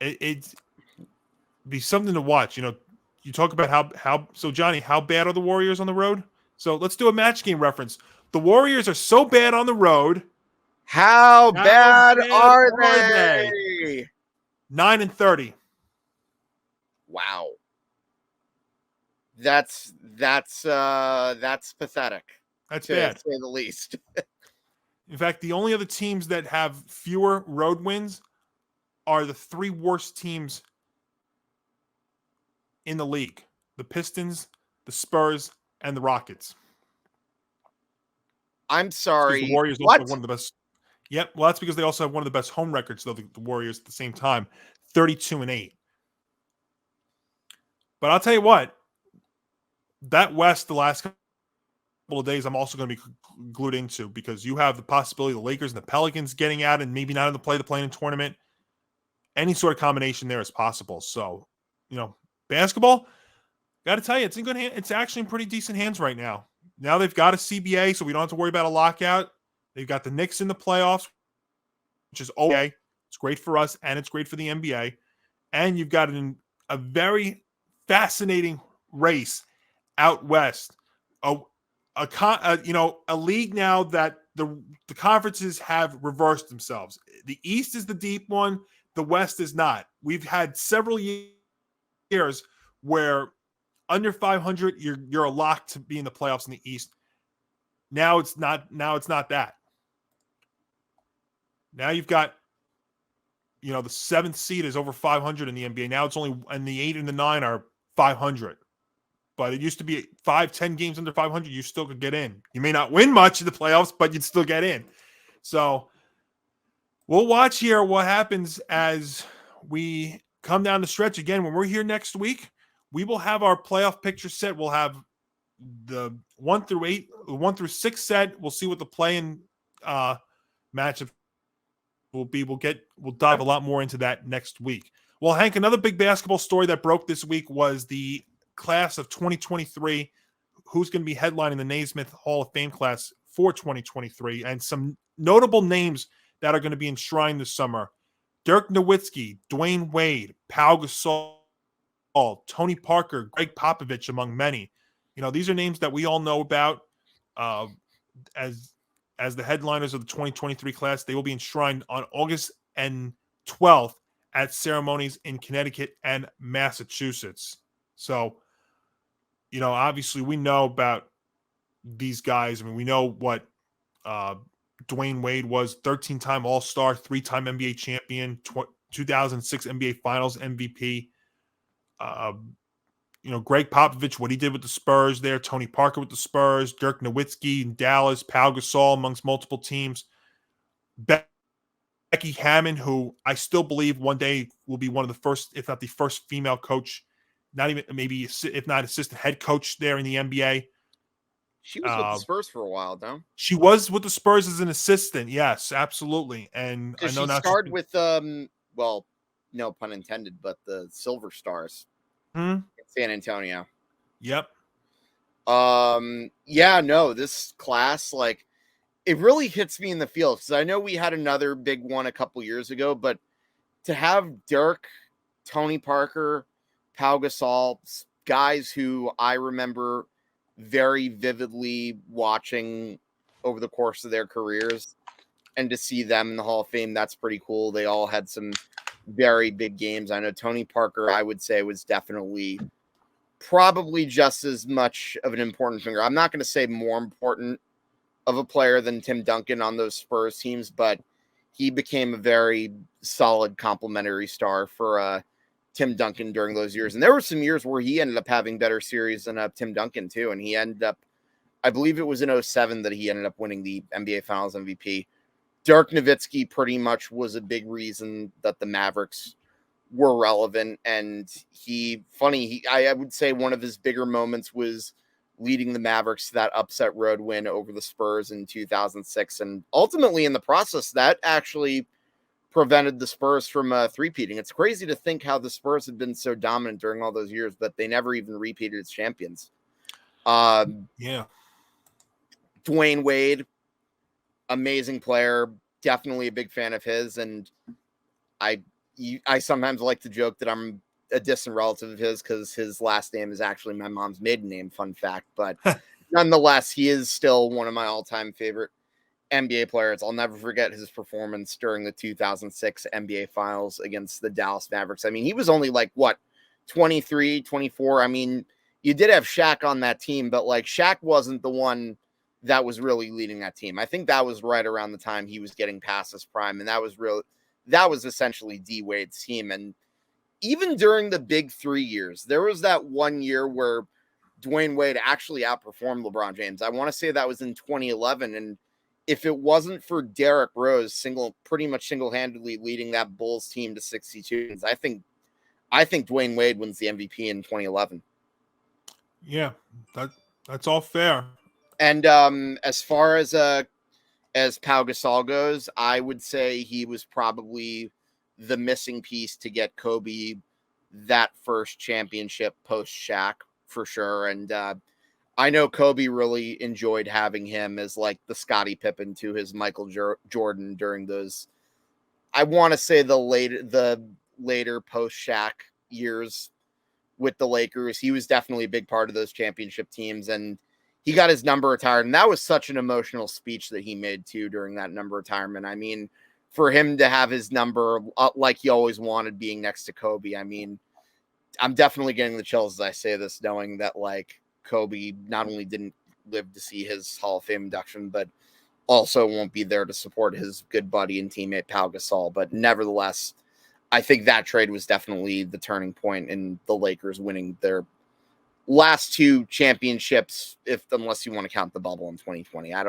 It'd be something to watch. You talk about how so Johnny, how bad are the Warriors on the road? So let's do a match game reference. The Warriors are so bad on the road. How bad are they? 9 and 30. Wow. That's pathetic. That's to bad, say the least. In fact, the only other teams that have fewer road wins are the 3 worst teams in the league: the Pistons, the Spurs, and the Rockets. I'm sorry. The Warriors also have one of the best. Yep. Well, that's because they also have one of the best home records, though, the Warriors at the same time, 32 and 8. But I'll tell you what, that West, the last couple of days, I'm also going to be glued into, because you have the possibility of the Lakers and the Pelicans getting out and maybe not having to play the play-in tournament. Any sort of combination there is possible. So, basketball, got to tell you, it's in good hands. It's actually in pretty decent hands right now. Now they've got a CBA, so we don't have to worry about a lockout. They've got the Knicks in the playoffs, which is okay. It's great for us, and it's great for the NBA. And you've got a very fascinating race out west. A league now that the conferences have reversed themselves. The East is the deep one. The West is not. We've had several years where under 500, you're a lock to be in the playoffs in the East. Now it's not that. Now you've got, the 7th seed is over 500 in the NBA. Now it's only, and the 8 and the 9 are 500. But it used to be 5-10 games under 500. You still could get in. You may not win much in the playoffs, but you'd still get in. So we'll watch here what happens as we come down the stretch. Again, when we're here next week, we will have our playoff picture set. We'll have the 1 through 6 set. We'll see what the play-in matchup will be. We'll dive a lot more into that next week. Well, Hank, another big basketball story that broke this week was the class of 2023, who's going to be headlining the Naismith Hall of Fame class for 2023, and some notable names that are going to be enshrined this summer: Dirk Nowitzki, Dwayne Wade, Pau Gasol, Tony Parker, Greg Popovich, among many. These are names that we all know about as the headliners of the 2023 class. They will be enshrined on August 12th at ceremonies in Connecticut and Massachusetts. So, obviously we know about these guys. I mean, we know what Dwayne Wade was: 13-time All-Star, 3-time NBA champion, 2006 NBA Finals MVP. Greg Popovich, what he did with the Spurs there, Tony Parker with the Spurs, Dirk Nowitzki in Dallas, Pau Gasol amongst multiple teams, Becky Hammon, who I still believe one day will be one of the first, if not the first, female coach, not even maybe if not assistant head coach there in the NBA. She was with the Spurs for a while, though. She was with the Spurs as an assistant. Yes, absolutely. And I know she now starred with well, no pun intended, but the Silver Stars in San Antonio. Yep. Yeah, no, this class, like, it really hits me in the feels, because I know we had another big one a couple years ago, but to have Dirk, Tony Parker, Pau Gasol, guys who I remember very vividly watching over the course of their careers, and to see them in the Hall of Fame, that's pretty cool. They all had some very big games. I know Tony Parker, I would say, was definitely probably just as much of an important finger. I'm not going to say more important of a player than Tim Duncan on those Spurs teams, but he became a very solid complementary star for Tim Duncan during those years. And there were some years where he ended up having better series than Tim Duncan too. And he ended up, I believe it was in 2007 that he ended up winning the NBA Finals MVP. Dirk Nowitzki pretty much was a big reason that the Mavericks were relevant. And I would say one of his bigger moments was leading the Mavericks to that upset road win over the Spurs in 2006. And ultimately in the process, that actually prevented the Spurs from three-peating. It's crazy to think how the Spurs had been so dominant during all those years, but they never even repeated as champions. Yeah. Dwayne Wade, amazing player, definitely a big fan of his. And I sometimes like to joke that I'm a distant relative of his because his last name is actually my mom's maiden name, fun fact. But nonetheless, he is still one of my all-time favorite NBA players. I'll never forget his performance during the 2006 NBA Finals against the Dallas Mavericks. I mean, he was only 23, 24. I mean, you did have Shaq on that team, but Shaq wasn't the one that was really leading that team. I think that was right around the time he was getting past his prime, and that was essentially D Wade's team. And even during the big 3 years, there was that 1 year where Dwayne Wade actually outperformed LeBron James. I want to say that was in 2011, and if it wasn't for Derrick Rose pretty much single-handedly leading that Bulls team to 62 wins, I think Dwayne Wade wins the MVP in 2011. Yeah, that's all fair. And as far as Pau Gasol goes, I would say he was probably the missing piece to get Kobe that first championship post Shaq for sure. And I know Kobe really enjoyed having him as the Scottie Pippen to his Michael Jordan during those, I want to say the later post Shaq years with the Lakers. He was definitely a big part of those championship teams, and he got his number retired. And that was such an emotional speech that he made too during that number retirement. I mean, for him to have his number like he always wanted being next to Kobe, I mean, I'm definitely getting the chills as I say this, knowing that Kobe not only didn't live to see his Hall of Fame induction, but also won't be there to support his good buddy and teammate Pau Gasol. But nevertheless, I think that trade was definitely the turning point in the Lakers winning their last two championships, unless you want to count the bubble in 2020. I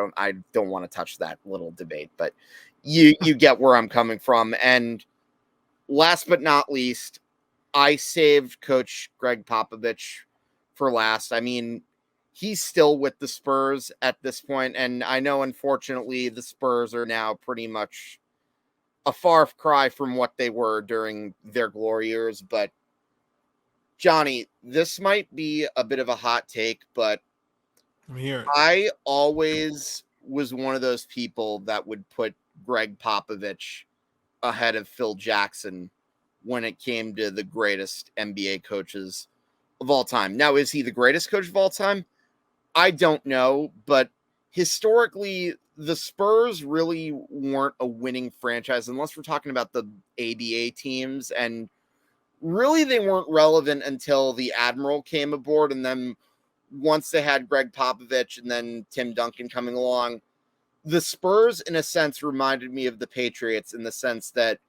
don't want to touch that little debate, but you get where I'm coming from. And last but not least, I saved Coach Greg Popovich for last. I mean, he's still with the Spurs at this point, and I know, unfortunately, the Spurs are now pretty much a far cry from what they were during their glory years. But Johnny, this might be a bit of a hot take, but I'm here. I always was one of those people that would put Greg Popovich ahead of Phil Jackson when it came to the greatest NBA coaches of all time. Now, is he the greatest coach of all time? I don't know, but historically, the Spurs really weren't a winning franchise unless we're talking about the ABA teams, and really they weren't relevant until the Admiral came aboard, and then once they had Greg Popovich and then Tim Duncan coming along, the Spurs, in a sense, reminded me of the Patriots in the sense that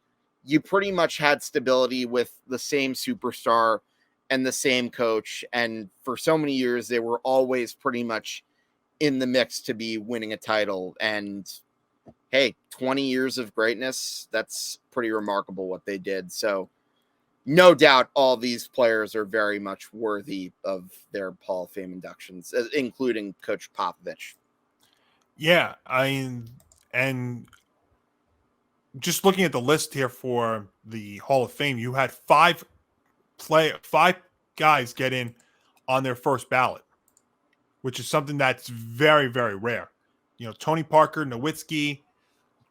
you pretty much had stability with the same superstar and the same coach. And for so many years, they were always pretty much in the mix to be winning a title. And hey, 20 years of greatness, that's pretty remarkable what they did. So no doubt all these players are very much worthy of their Hall of Fame inductions, including Coach Popovich. Yeah, and just looking at the list here for the Hall of Fame, you had five guys get in on their first ballot, which is something that's very, very rare. Tony Parker, Nowitzki,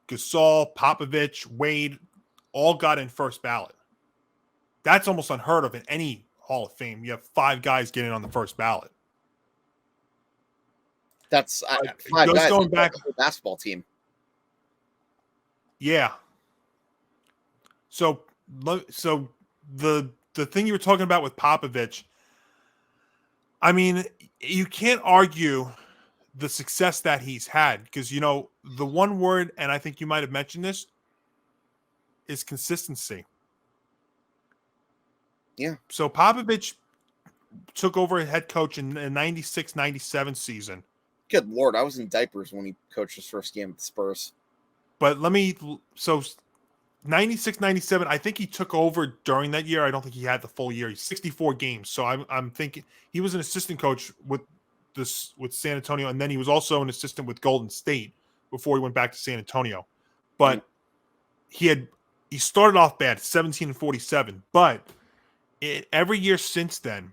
Gasol, Popovich, Wade, all got in first ballot. That's almost unheard of in any Hall of Fame. You have five guys getting on the first ballot. That's five guys going back to the basketball team. Yeah. So the thing you were talking about with Popovich, I mean, you can't argue the success that he's had because, the one word, and I think you might have mentioned this, is consistency. Yeah. So Popovich took over head coach in the 96-97 season. Good Lord, I was in diapers when he coached his first game with the Spurs. But 96-97, I think he took over during that year. I don't think he had the full year. He's 64 games. So I'm thinking he was an assistant coach with San Antonio, and then he was also an assistant with Golden State before he went back to San Antonio. But he started off bad, 17-47. But every year since then,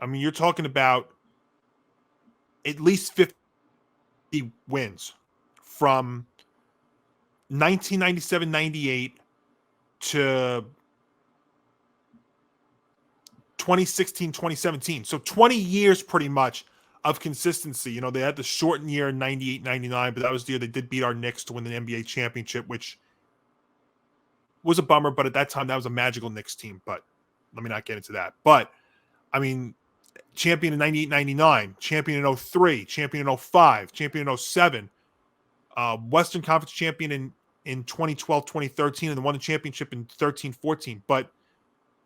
I mean, you're talking about at least 50 wins from 1997-98 to 2016-2017. So 20 years pretty much of consistency. They had the shortened year in 98-99, but that was the year they did beat our Knicks to win the NBA championship, which was a bummer, but at that time that was a magical Knicks team. But let me not get into that. But I mean, champion in 98-99, champion in 03, champion in 05, champion in 07, Western Conference champion in 2012-2013, and then won the championship in 13-14. But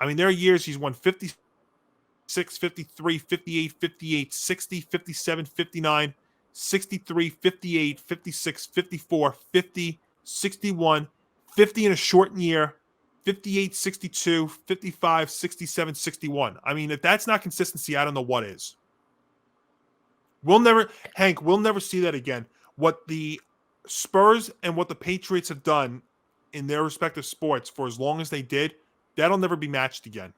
I mean, there are years he's won 56, 53, 58, 58, 60, 57, 59, 63, 58, 56, 54, 50, 61, 50 in a shortened year, 58, 62, 55, 67, 61. I mean, if that's not consistency, I don't know what is. We'll never see that again. What the Spurs and what the Patriots have done in their respective sports for as long as they did, that'll never be matched again.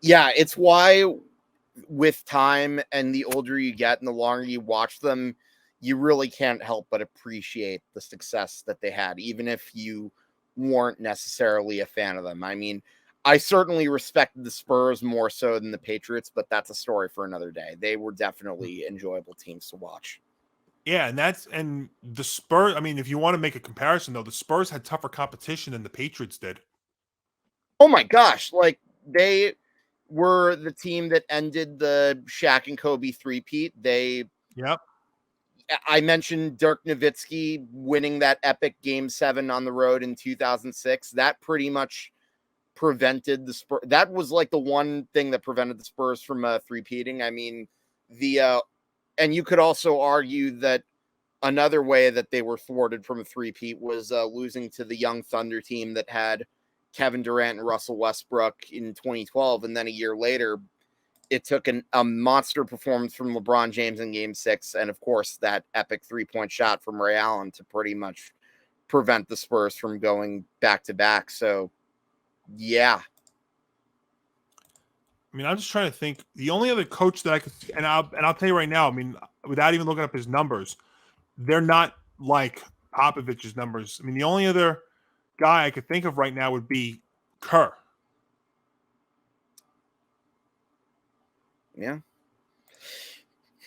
Yeah, it's why with time and the older you get and the longer you watch them, you really can't help but appreciate the success that they had, even if you weren't necessarily a fan of them. I mean, I certainly respected the Spurs more so than the Patriots, but that's a story for another day. They were definitely enjoyable teams to watch. Yeah, and the Spurs, I mean, if you want to make a comparison, though, the Spurs had tougher competition than the Patriots did. Oh my gosh, like they were the team that ended the Shaq and Kobe three-peat. Yep. I mentioned Dirk Nowitzki winning that epic Game 7 on the road in 2006. That pretty much prevented the Spurs. That was like the one thing that prevented the Spurs from three-peating. I mean, and you could also argue that another way that they were thwarted from a three-peat was losing to the young Thunder team that had Kevin Durant and Russell Westbrook in 2012. And then a year later, it took a monster performance from LeBron James in Game 6, and of course that epic three-point shot from Ray Allen to pretty much prevent the Spurs from going back-to-back. So, yeah. I mean, I'm just trying to think. The only other coach that I could, and I'll tell you right now. I mean, without even looking up his numbers, they're not like Popovich's numbers. I mean, the only other guy I could think of right now would be Kerr. Yeah.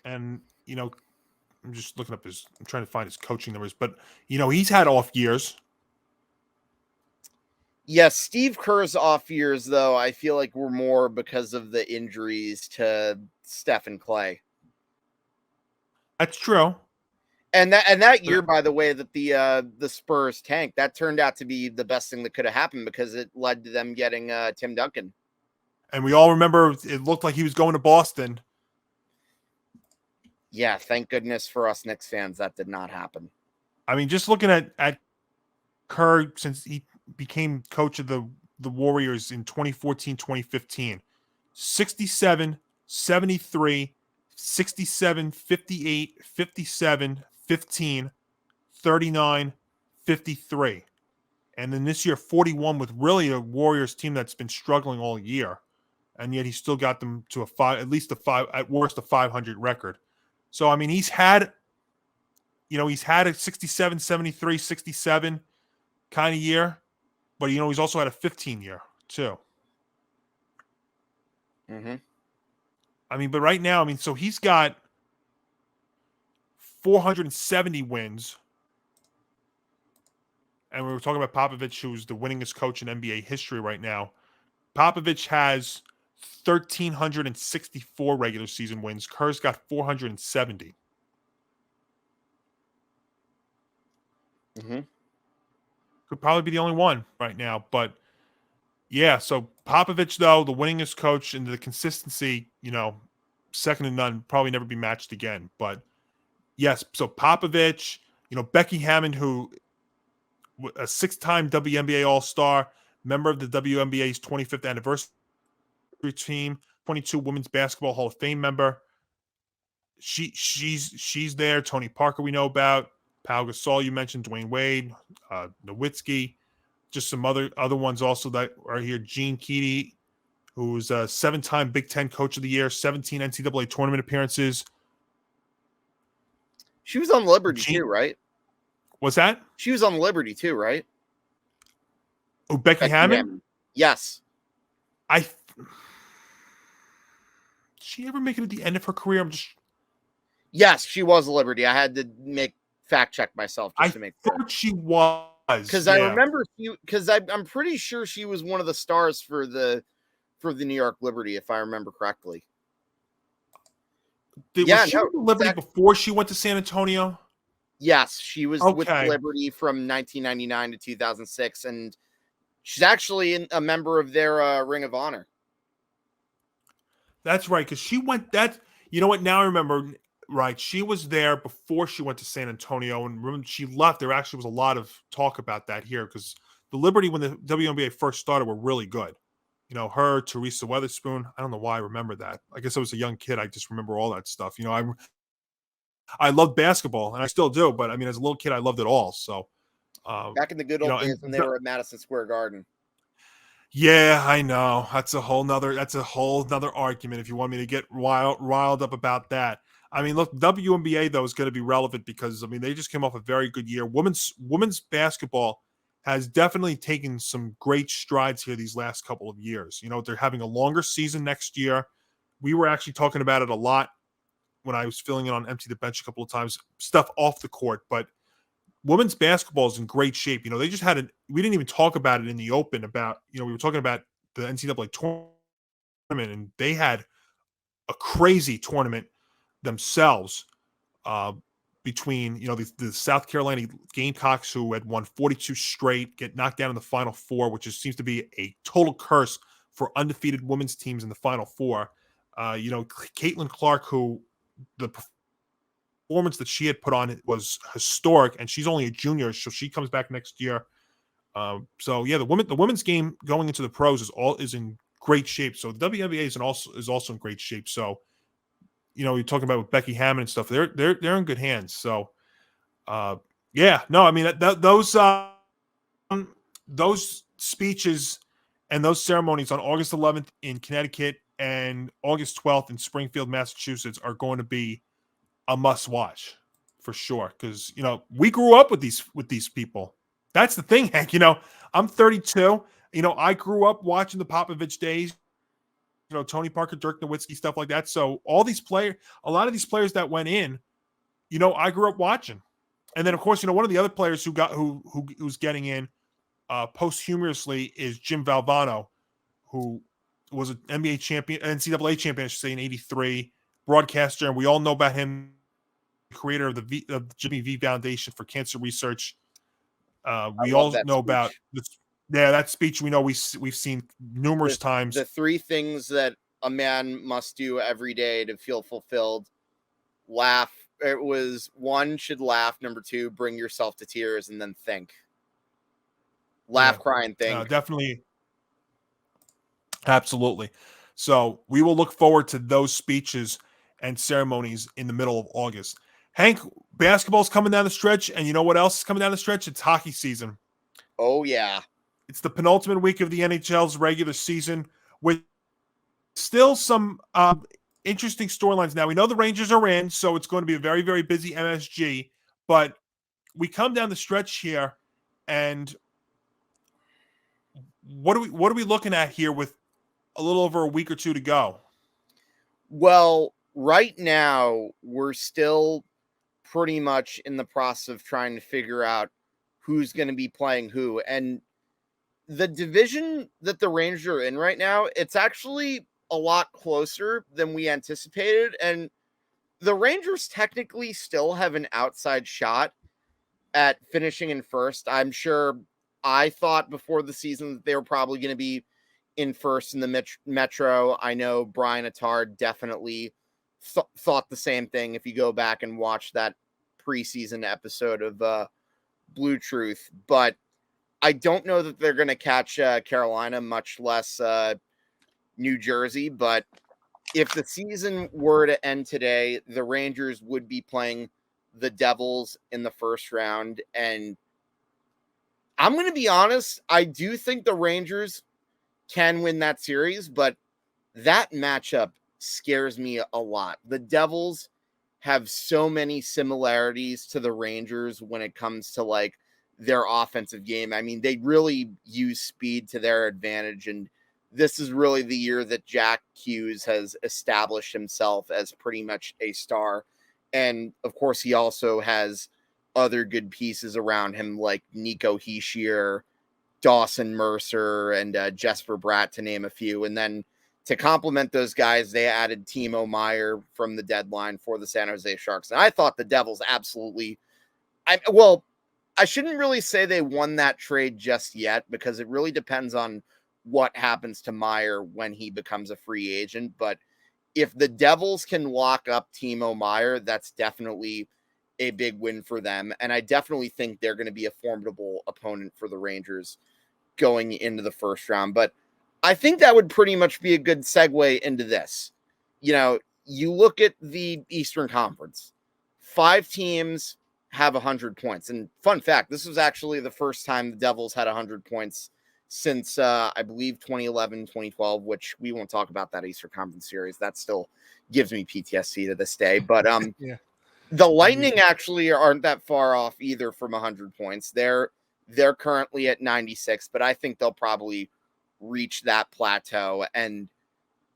And, I'm just looking up I'm trying to find his coaching numbers, but, he's had off years. Yes, Steve Kerr's off years, though, I feel like were more because of the injuries to Steph and Clay. That's true. And that year, by the way, that the Spurs tanked, that turned out to be the best thing that could have happened because it led to them getting Tim Duncan. And we all remember it looked like he was going to Boston. Yeah, thank goodness for us Knicks fans that did not happen. I mean, just looking at Kerr since he became coach of the Warriors in 2014-2015, 67, 73, 67, 58, 57, 15, 39, 53. And then this year, 41 with really a Warriors team that's been struggling all year. And yet he still got them to at worst a 500 record. So, I mean, he's had a 67, 73, 67 kind of year, but, he's also had a 15 year too. Mm-hmm. I mean, but right now, so he's got 470 wins. And we were talking about Popovich, who's the winningest coach in NBA history right now. Popovich has 1,364 regular season wins. Kerr's got 470. Mm-hmm. Could probably be the only one right now. But, yeah, so Popovich, though, the winningest coach, and the consistency, second to none, probably never be matched again. But, yes, so Popovich, Becky Hammond, who a 6-time WNBA All-Star, member of the WNBA's 25th anniversary team, 22 Women's Basketball Hall of Fame member. She's there. Tony Parker we know about. Pau Gasol you mentioned. Dwayne Wade, Nowitzki, just some other ones also that are here. Gene Keady, who's a 7-time Big Ten Coach of the Year, 17 NCAA tournament appearances. She was on Liberty too, right? What's that? She was on Liberty too, right? Oh, Becky Hammond? Yes. Did she ever make it at the end of her career? Yes, she was Liberty. I had to fact check myself just to make sure. I thought she was. Because I remember I'm pretty sure she was one of the stars for the New York Liberty, if I remember correctly. Was she with Liberty before she went to San Antonio? Yes, she was with Liberty from 1999 to 2006, and she's actually a member of their Ring of Honor. That's right, because she went you know what, now I remember, right, she was there before she went to San Antonio, and when she left, there actually was a lot of talk about that here, because the Liberty, when the WNBA first started, were really good. Her, Teresa Weatherspoon, I don't know why I remember that. I guess I was a young kid, I just remember all that stuff. I loved basketball, and I still do, but, as a little kid, I loved it all, so. Back in the good old days when they were at Madison Square Garden. Yeah, I know. That's a whole nother argument if you want me to get riled up about that. Look, WNBA, though, is going to be relevant because, they just came off a very good year. Women's basketball has definitely taken some great strides here these last couple of years. They're having a longer season next year. We were actually talking about it a lot when I was filling in on Empty the Bench a couple of times, stuff off the court, but women's basketball is in great shape. They just we didn't even talk about it in the open about, we were talking about the NCAA tournament, and they had a crazy tournament themselves between, the South Carolina Gamecocks, who had won 42 straight, get knocked down in the Final Four, which seems to be a total curse for undefeated women's teams in the Final Four. Caitlin Clark, who the performance that she had put on was historic, and she's only a junior, so she comes back next year. The women's game going into the pros is in great shape. So the WNBA is also in great shape. So, you're talking about with Becky Hammond and stuff. They're in good hands. So, those speeches and those ceremonies on August 11th in Connecticut and August 12th in Springfield, Massachusetts, are going to be a must watch for sure. Because we grew up with these people. That's the thing, Hank. I'm 32. I grew up watching the Popovich days. Tony Parker, Dirk Nowitzki, stuff like that. So a lot of these players that went in, I grew up watching. And then of course, one of the other players who's getting in posthumously is Jim Valvano, who was an NBA champion, NCAA champion, I should say, in '83, broadcaster, and we all know about him, creator of the Jimmy V Foundation for Cancer Research. We all know about this. Yeah, that speech we know we've seen numerous times. The 3 things that a man must do every day to feel fulfilled: laugh. It was 1, should laugh. Number 2, bring yourself to tears, and then think. Laugh, cry, and think. Definitely. Absolutely. So we will look forward to those speeches and ceremonies in the middle of August. Hank, basketball's coming down the stretch, and you know what else is coming down the stretch? It's hockey season. Oh, yeah. It's the penultimate week of the NHL's regular season with still some interesting storylines. Now, we know the Rangers are in, so it's going to be a very, very busy MSG, but we come down the stretch here, and what are we looking at here with a little over a week or 2 to go? Well, right now, we're still pretty much in the process of trying to figure out who's going to be playing who. And the division that the Rangers are in right now, it's actually a lot closer than we anticipated. And the Rangers technically still have an outside shot at finishing in first. I'm sure I thought before the season that they were probably going to be in first in the Metro. I know Brian Attard definitely thought the same thing if you go back and watch that preseason episode of Blue Truth. But I don't know that they're going to catch Carolina, much less New Jersey. But if the season were to end today, the Rangers would be playing the Devils in the first round. And I'm going to be honest, I do think the Rangers can win that series, but that matchup scares me a lot. The Devils have so many similarities to the Rangers when it comes to like their offensive game. I mean, they really use speed to their advantage, and this is really the year that Jack Hughes has established himself as pretty much a star. And of course, he also has other good pieces around him like Nico Hischier, Dawson Mercer, and Jesper Bratt, to name a few. And then to complement those guys, they added Timo Meyer from the deadline for the San Jose Sharks. And I thought the Devils absolutely, I shouldn't really say they won that trade just yet, because it really depends on what happens to Meyer when he becomes a free agent. But if the Devils can lock up Timo Meyer, that's definitely a big win for them. And I definitely think they're going to be a formidable opponent for the Rangers going into the first round. But I think that would pretty much be a good segue into this. You look at the Eastern Conference, 5 teams have 100 points. And fun fact, this was actually the first time the Devils had 100 points since, I believe, 2011, 2012, which we won't talk about that Eastern Conference series. That still gives me PTSD to this day. But yeah. The Lightning actually aren't that far off either from 100 points. They're currently at 96, but I think they'll probably reach that plateau. And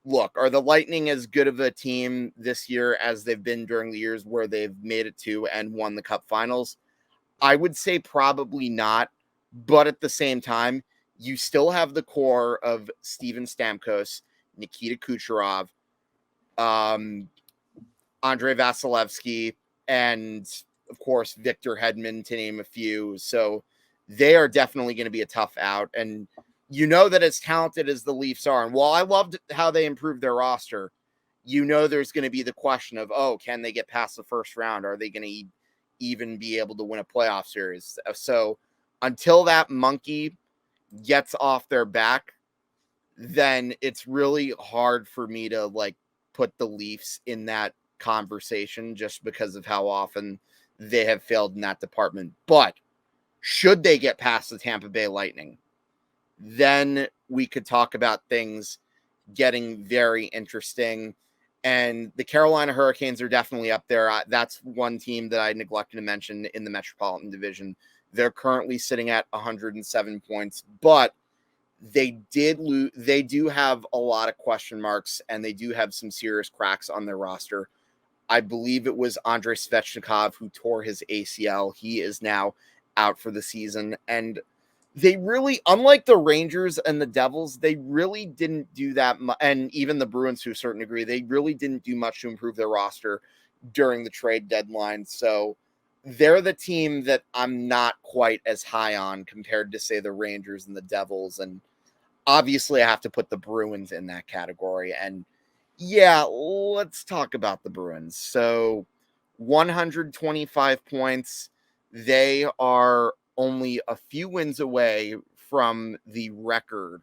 look, are the Lightning as good of a team this year as they've been during the years where they've made it to and won the Cup Finals? I would say probably not, but at the same time, you still have the core of Steven Stamkos, Nikita Kucherov, Andrei Vasilevsky, and of course, Victor Hedman, to name a few. So they are definitely going to be a tough out. And that as talented as the Leafs are, and while I loved how they improved their roster, there's going to be the question of, can they get past the first round? Are they going to even be able to win a playoff series? So until that monkey gets off their back, then it's really hard for me to put the Leafs in that conversation just because of how often they have failed in that department. But should they get past the Tampa Bay Lightning, then we could talk about things getting very interesting. And the Carolina Hurricanes are definitely up there. That's one team that I neglected to mention in the Metropolitan Division. They're currently sitting at 107 points, but they do have a lot of question marks, and they do have some serious cracks on their roster. I believe it was Andrei Svechnikov who tore his ACL. He is now out for the season, and they really, unlike the Rangers and the Devils, they really didn't do that much, and even the Bruins to a certain degree, they really didn't do much to improve their roster during the trade deadline. So they're the team that I'm not quite as high on compared to, say, the Rangers and the Devils. And obviously I have to put the Bruins in that category. And yeah, let's talk about the Bruins. So 125 points. They are only a few wins away from the record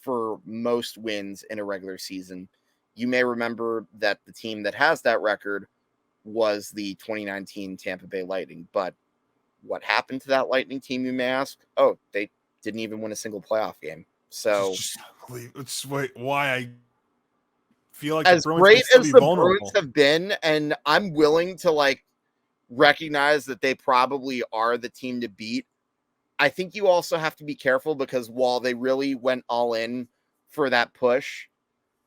for most wins in a regular season. You may remember that the team that has that record was the 2019 Tampa Bay Lightning. But what happened to that Lightning team, you may ask? Oh, they didn't even win a single playoff game. So it's why I feel like as the Bruins great still as be the vulnerable. Bruins have been, and I'm willing to recognize that they probably are the team to beat, I think you also have to be careful because while they really went all in for that push,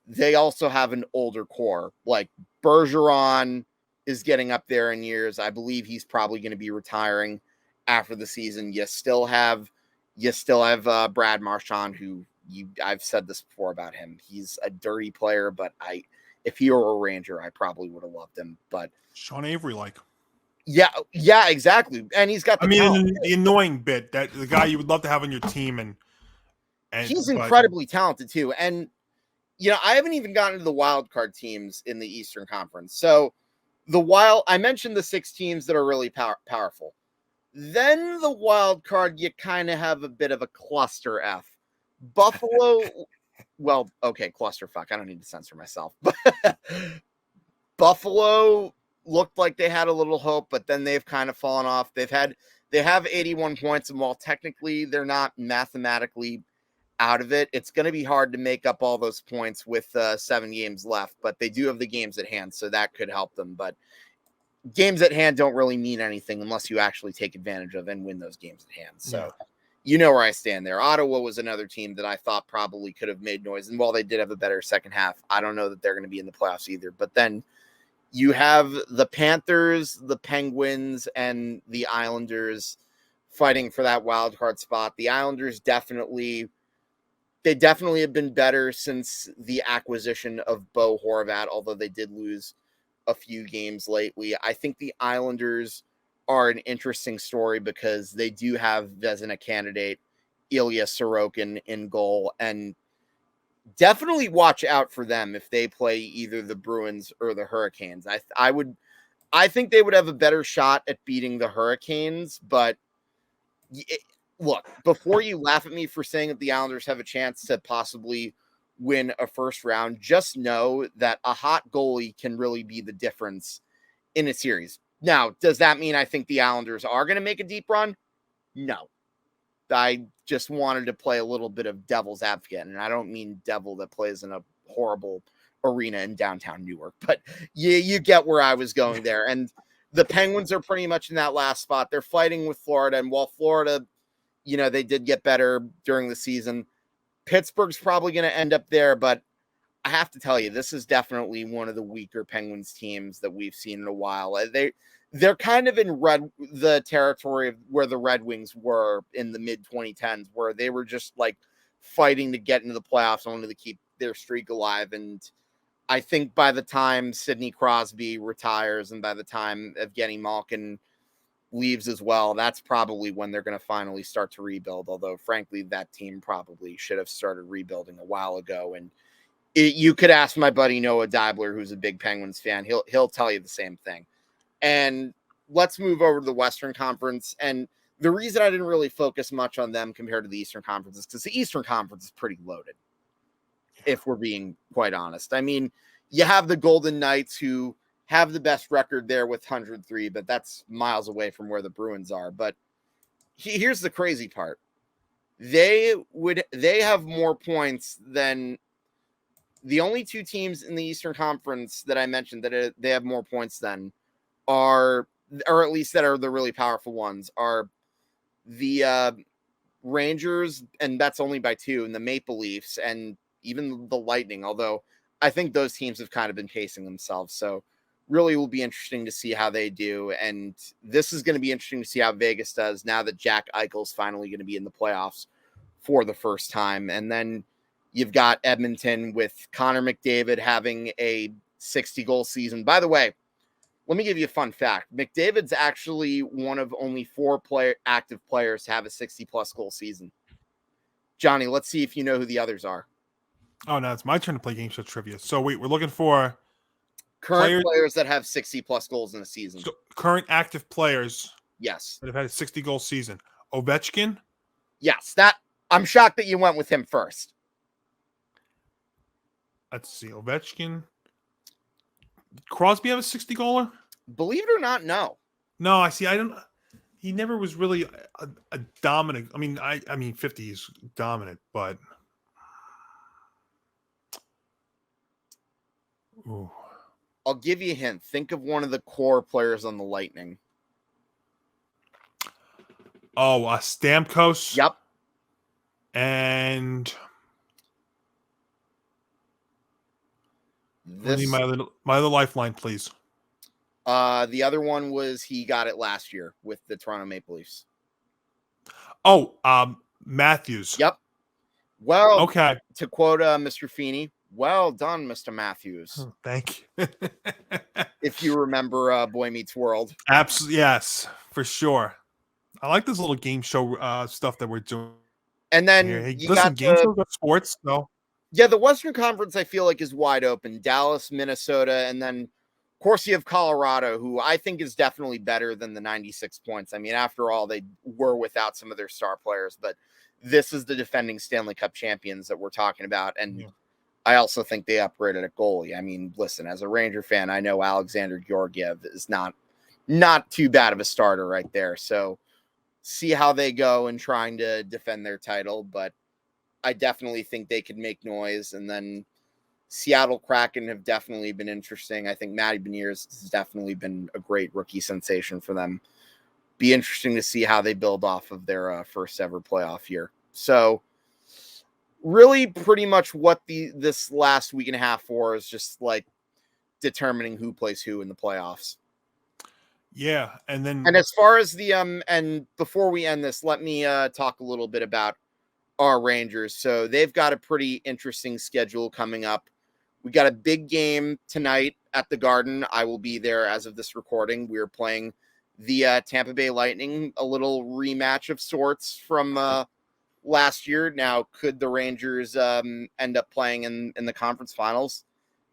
they also have an older core. Like Bergeron is getting up there in years. I believe he's probably going to be retiring after the season. You still have Brad Marchand, who I've said this before about him. He's a dirty player, but if he were a Ranger, I probably would have loved him. But Sean Avery, yeah, exactly. And he's got the annoying bit, that the guy you would love to have on your team, and he's incredibly talented too. And I haven't even gotten to the wild card teams in the Eastern Conference. So I mentioned the 6 teams that are really powerful. Then the wild card, you kind of have a bit of a cluster F. Buffalo, well, okay, clusterfuck. I don't need to censor myself. Buffalo looked like they had a little hope, but then they've kind of fallen off. They have 81 points, and while technically they're not mathematically out of it, it's going to be hard to make up all those points with 7 games left, but they do have the games at hand, so that could help them. But games at hand don't really mean anything unless you actually take advantage of and win those games at hand. So You know where I stand there. Ottawa was another team that I thought probably could have made noise, and while they did have a better second half, I don't know that they're going to be in the playoffs either. But then you have the Panthers, the Penguins, and the Islanders fighting for that wild card spot. The Islanders definitely have been better since the acquisition of Bo Horvat, although they did lose a few games lately. I think the Islanders are an interesting story because they do have as a candidate Ilya Sorokin in goal, and definitely watch out for them if they play either the Bruins or the Hurricanes. I think they would have a better shot at beating the Hurricanes, but look, before you laugh at me for saying that the Islanders have a chance to possibly win a first round, just know that a hot goalie can really be the difference in a series. Now, does that mean I think the Islanders are going to make a deep run? No. I just wanted to play a little bit of devil's advocate, and I don't mean devil that plays in a horrible arena in downtown Newark, but you get where I was going there. And the Penguins are pretty much in that last spot. They're fighting with Florida, and while Florida, they did get better during the season, Pittsburgh's probably going to end up there, but I have to tell you, this is definitely one of the weaker Penguins teams that we've seen in a while. They're kind of in the territory of where the Red Wings were in the mid-2010s, where they were just fighting to get into the playoffs only to keep their streak alive. And I think by the time Sidney Crosby retires and by the time Evgeny Malkin leaves as well, that's probably when they're going to finally start to rebuild. Although, frankly, that team probably should have started rebuilding a while ago. And you could ask my buddy Noah Dibler, who's a big Penguins fan. He'll tell you the same thing. And let's move over to the Western Conference. And the reason I didn't really focus much on them compared to the Eastern Conference is because the Eastern Conference is pretty loaded, if we're being quite honest. I mean, you have the Golden Knights, who have the best record there with 103, but that's miles away from where the Bruins are. But here's the crazy part. They have more points than the only two teams in the Eastern Conference that I mentioned that they have more points than are, or at least that are the really powerful ones, are the Rangers, and that's only by 2, and the Maple Leafs, and even the Lightning, although I think those teams have kind of been pacing themselves. So really will be interesting to see how they do. And this is going to be interesting to see how Vegas does now that Jack Eichel's finally going to be in the playoffs for the first time. And then you've got Edmonton with Connor McDavid having a 60-goal season. By the way, let me give you a fun fact. McDavid's actually one of only 4 active players to have a 60-plus goal season. Johnny, let's see if you know who the others are. Oh, now it's my turn to play game show trivia. So wait, we're looking for current players that have 60-plus goals in a season. So current active players. Yes. That have had a 60-goal season. Ovechkin? Yes. I'm shocked that you went with him first. Let's see. Ovechkin. Crosby have a 60-goaler? Believe it or not, no. No, I see. I don't. He never was really a dominant. I mean, 50 is dominant, but. Ooh. I'll give you a hint. Think of one of the core players on the Lightning. Oh, Stamkos. Yep. And my other lifeline, please. The other one was he got it last year with the Toronto Maple Leafs. Oh, Matthews. Yep. Well, okay. To quote Mr. Feeney, well done, Mr. Matthews. Oh, thank you. If you remember Boy Meets World. Absolutely, yes, for sure. I like this little game show stuff that we're doing. And then hey, listen, game shows are sports, no. Yeah, the Western Conference I feel like is wide open. Dallas, Minnesota, and then of course you have Colorado, who I think is definitely better than the 96 points. I mean, after all, they were without some of their star players, but this is the defending Stanley Cup champions that we're talking about. And I also think they upgraded at goalie. I mean, listen, as a Ranger fan, I know Alexander Georgiev is not too bad of a starter right there. So see how they go in trying to defend their title, but I definitely think they could make noise. And then Seattle Kraken have definitely been interesting. I think Matty Beniers has definitely been a great rookie sensation for them. Be interesting to see how they build off of their first ever playoff year. So really pretty much what this last week and a half for is just like determining who plays who in the playoffs. Yeah. And as far as the and before we end this, let me talk a little bit about our Rangers. So they've got a pretty interesting schedule coming up. We got a big game tonight at the Garden. I will be there as of this recording. We're playing the Tampa Bay Lightning, a little rematch of sorts from last year. Now, could the Rangers end up playing in the conference finals?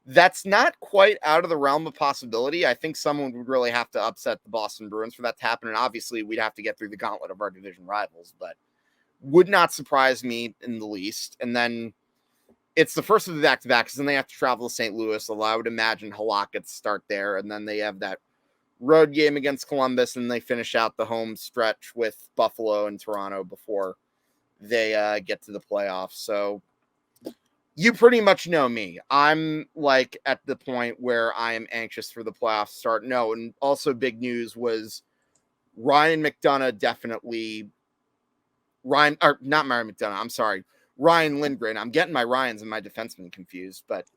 That's not quite out of the realm of possibility. I think someone would really have to upset the Boston Bruins for that to happen. And obviously, we'd have to get through the gauntlet of our division rivals, but would not surprise me in the least. And then it's the first of the back-to-backs, and then they have to travel to St. Louis, although I would imagine Halak gets start there. And then they have that road game against Columbus, and they finish out the home stretch with Buffalo and Toronto before they get to the playoffs. So you pretty much know me. I'm like at the point where I am anxious for the playoffs to start. No, and also big news was Ryan Lindgren. I'm getting my Ryans and my defensemen confused, but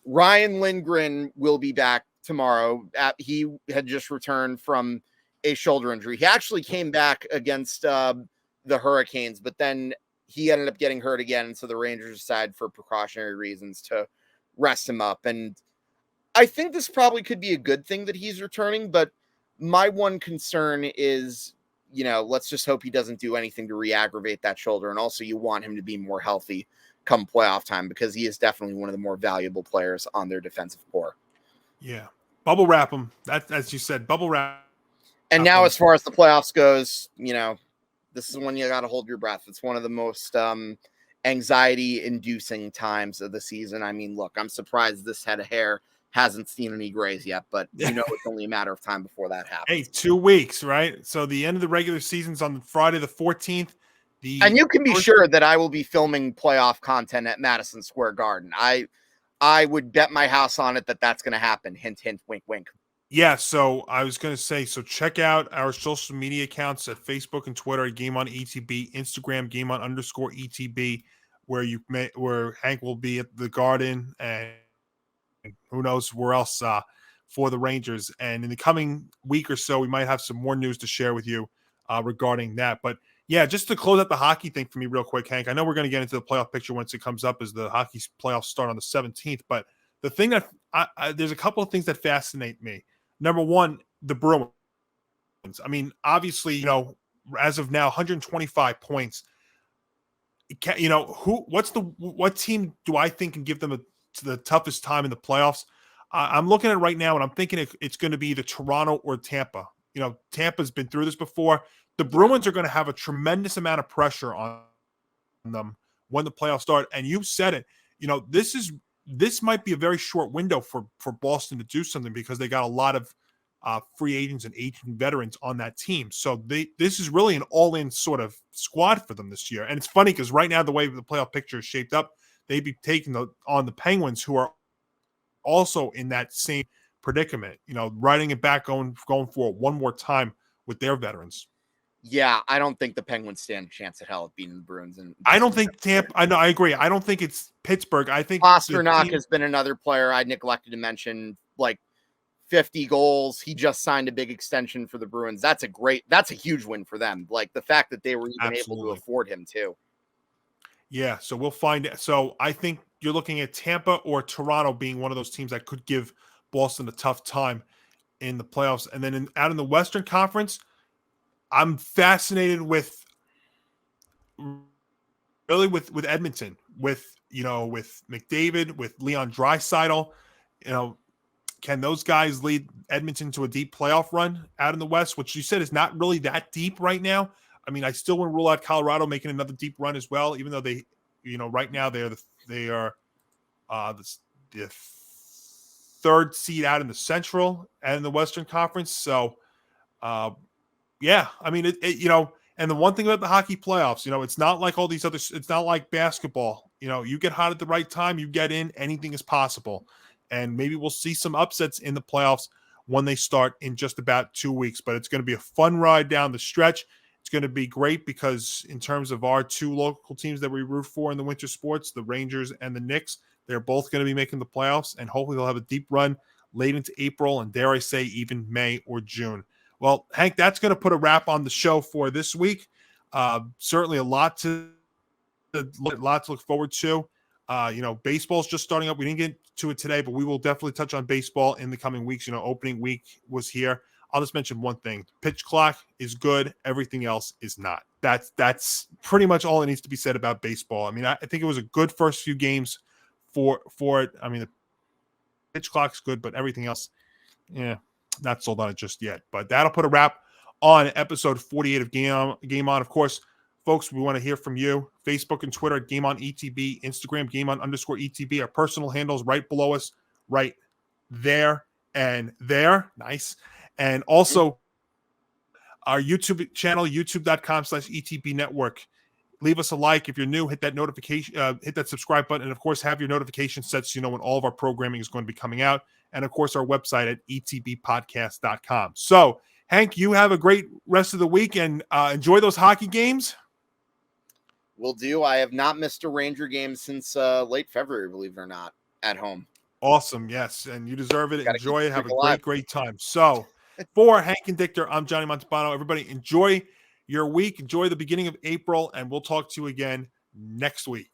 Ryan Lindgren will be back tomorrow. He had just returned from a shoulder injury. He actually came back against the Hurricanes, but then he ended up getting hurt again. And so the Rangers decided for precautionary reasons to rest him up. And I think this probably could be a good thing that he's returning. But my one concern is, let's just hope he doesn't do anything to re-aggravate that shoulder. And also you want him to be more healthy come playoff time, because he is definitely one of the more valuable players on their defensive core. Yeah. Bubble wrap him. That, as you said, bubble wrap. And now as far as the playoffs goes, this is when you got to hold your breath. It's one of the most anxiety-inducing times of the season. I mean, look, I'm surprised this head of hair hasn't seen any grays yet, but it's only a matter of time before that happens. Hey, 2 weeks, right? So the end of the regular season's on Friday the 14th. And you can be sure that I will be filming playoff content at Madison Square Garden. I would bet my house on it that that's going to happen. Hint, hint, wink, wink. Yeah, so I was going to say, so check out our social media accounts at Facebook and Twitter, Game On ETB, Instagram, Game On _ETB, where Hank will be at the Garden and who knows where else for the Rangers. And in the coming week or so, we might have some more news to share with you regarding that. But yeah, just to close out the hockey thing for me real quick, Hank, I know we're going to get into the playoff picture once it comes up as the hockey playoffs start on the 17th. But the thing that there's a couple of things that fascinate me. Number one, the Bruins. I mean, obviously, as of now, 125 points. What team do I think can give them the toughest time in the playoffs? I'm looking at it right now, and I'm thinking it's going to be the Toronto or Tampa. Tampa's been through this before. The Bruins are going to have a tremendous amount of pressure on them when the playoffs start. And you said it. This might be a very short window for Boston to do something because they got a lot of free agents and aging veterans on that team. So this is really an all-in sort of squad for them this year. And it's funny because right now the way the playoff picture is shaped up, they'd be taking on the Penguins, who are also in that same predicament, riding it back, going for it one more time with their veterans. Yeah, I don't think the Penguins stand a chance at hell of beating the Bruins. And I don't think Tampa. I agree. I don't think it's Pittsburgh. I think Pasternak has been another player I neglected to mention. Like 50 goals. He just signed a big extension for the Bruins. That's a huge win for them. Like the fact that they were even able to afford him too. Yeah, so we'll find it. So I think you're looking at Tampa or Toronto being one of those teams that could give Boston a tough time in the playoffs. And then out in the Western Conference, I'm fascinated with Edmonton, with McDavid, with Leon Draisaitl. Can those guys lead Edmonton to a deep playoff run out in the West, which you said is not really that deep right now? I mean, I still wouldn't rule out Colorado making another deep run as well, even though they, right now they are the third seed out in the Central and in the Western Conference. So, yeah, I mean, and the one thing about the hockey playoffs, it's not like all these it's not like basketball. You get hot at the right time, you get in, anything is possible. And maybe we'll see some upsets in the playoffs when they start in just about 2 weeks. But it's going to be a fun ride down the stretch. It's going to be great because in terms of our two local teams that we root for in the winter sports, the Rangers and the Knicks, they're both going to be making the playoffs, and hopefully they'll have a deep run late into April and, dare I say, even May or June. Well, Hank, that's going to put a wrap on the show for this week. Certainly a lot to look forward to. Baseball's just starting up. We didn't get to it today, but we will definitely touch on baseball in the coming weeks. Opening week was here. I'll just mention one thing. Pitch clock is good. Everything else is not. That's pretty much all that needs to be said about baseball. I mean, I think it was a good first few games for it. I mean, the pitch clock's good, but everything else, not sold on it just yet. But that'll put a wrap on episode 48 of Game On. Of course, folks, we want to hear from you. Facebook and Twitter at Game On ETB, Instagram Game On _ETB. Our personal handles right below us, right there and there. Nice. And also our YouTube channel, youtube.com/ETB Network. Leave us a like. If you're new, hit that notification, hit that subscribe button. And of course, have your notification set so you know when all of our programming is going to be coming out. And of course, our website at etbpodcast.com. So, Hank, you have a great rest of the week and enjoy those hockey games. Will do. I have not missed a Ranger game since late February, believe it or not, at home. Awesome. Yes. And you deserve it. Enjoy it. Have a great time. So for Hank Indictor, I'm Johnny Montalbano. Everybody enjoy your week. Enjoy the beginning of April, and we'll talk to you again next week.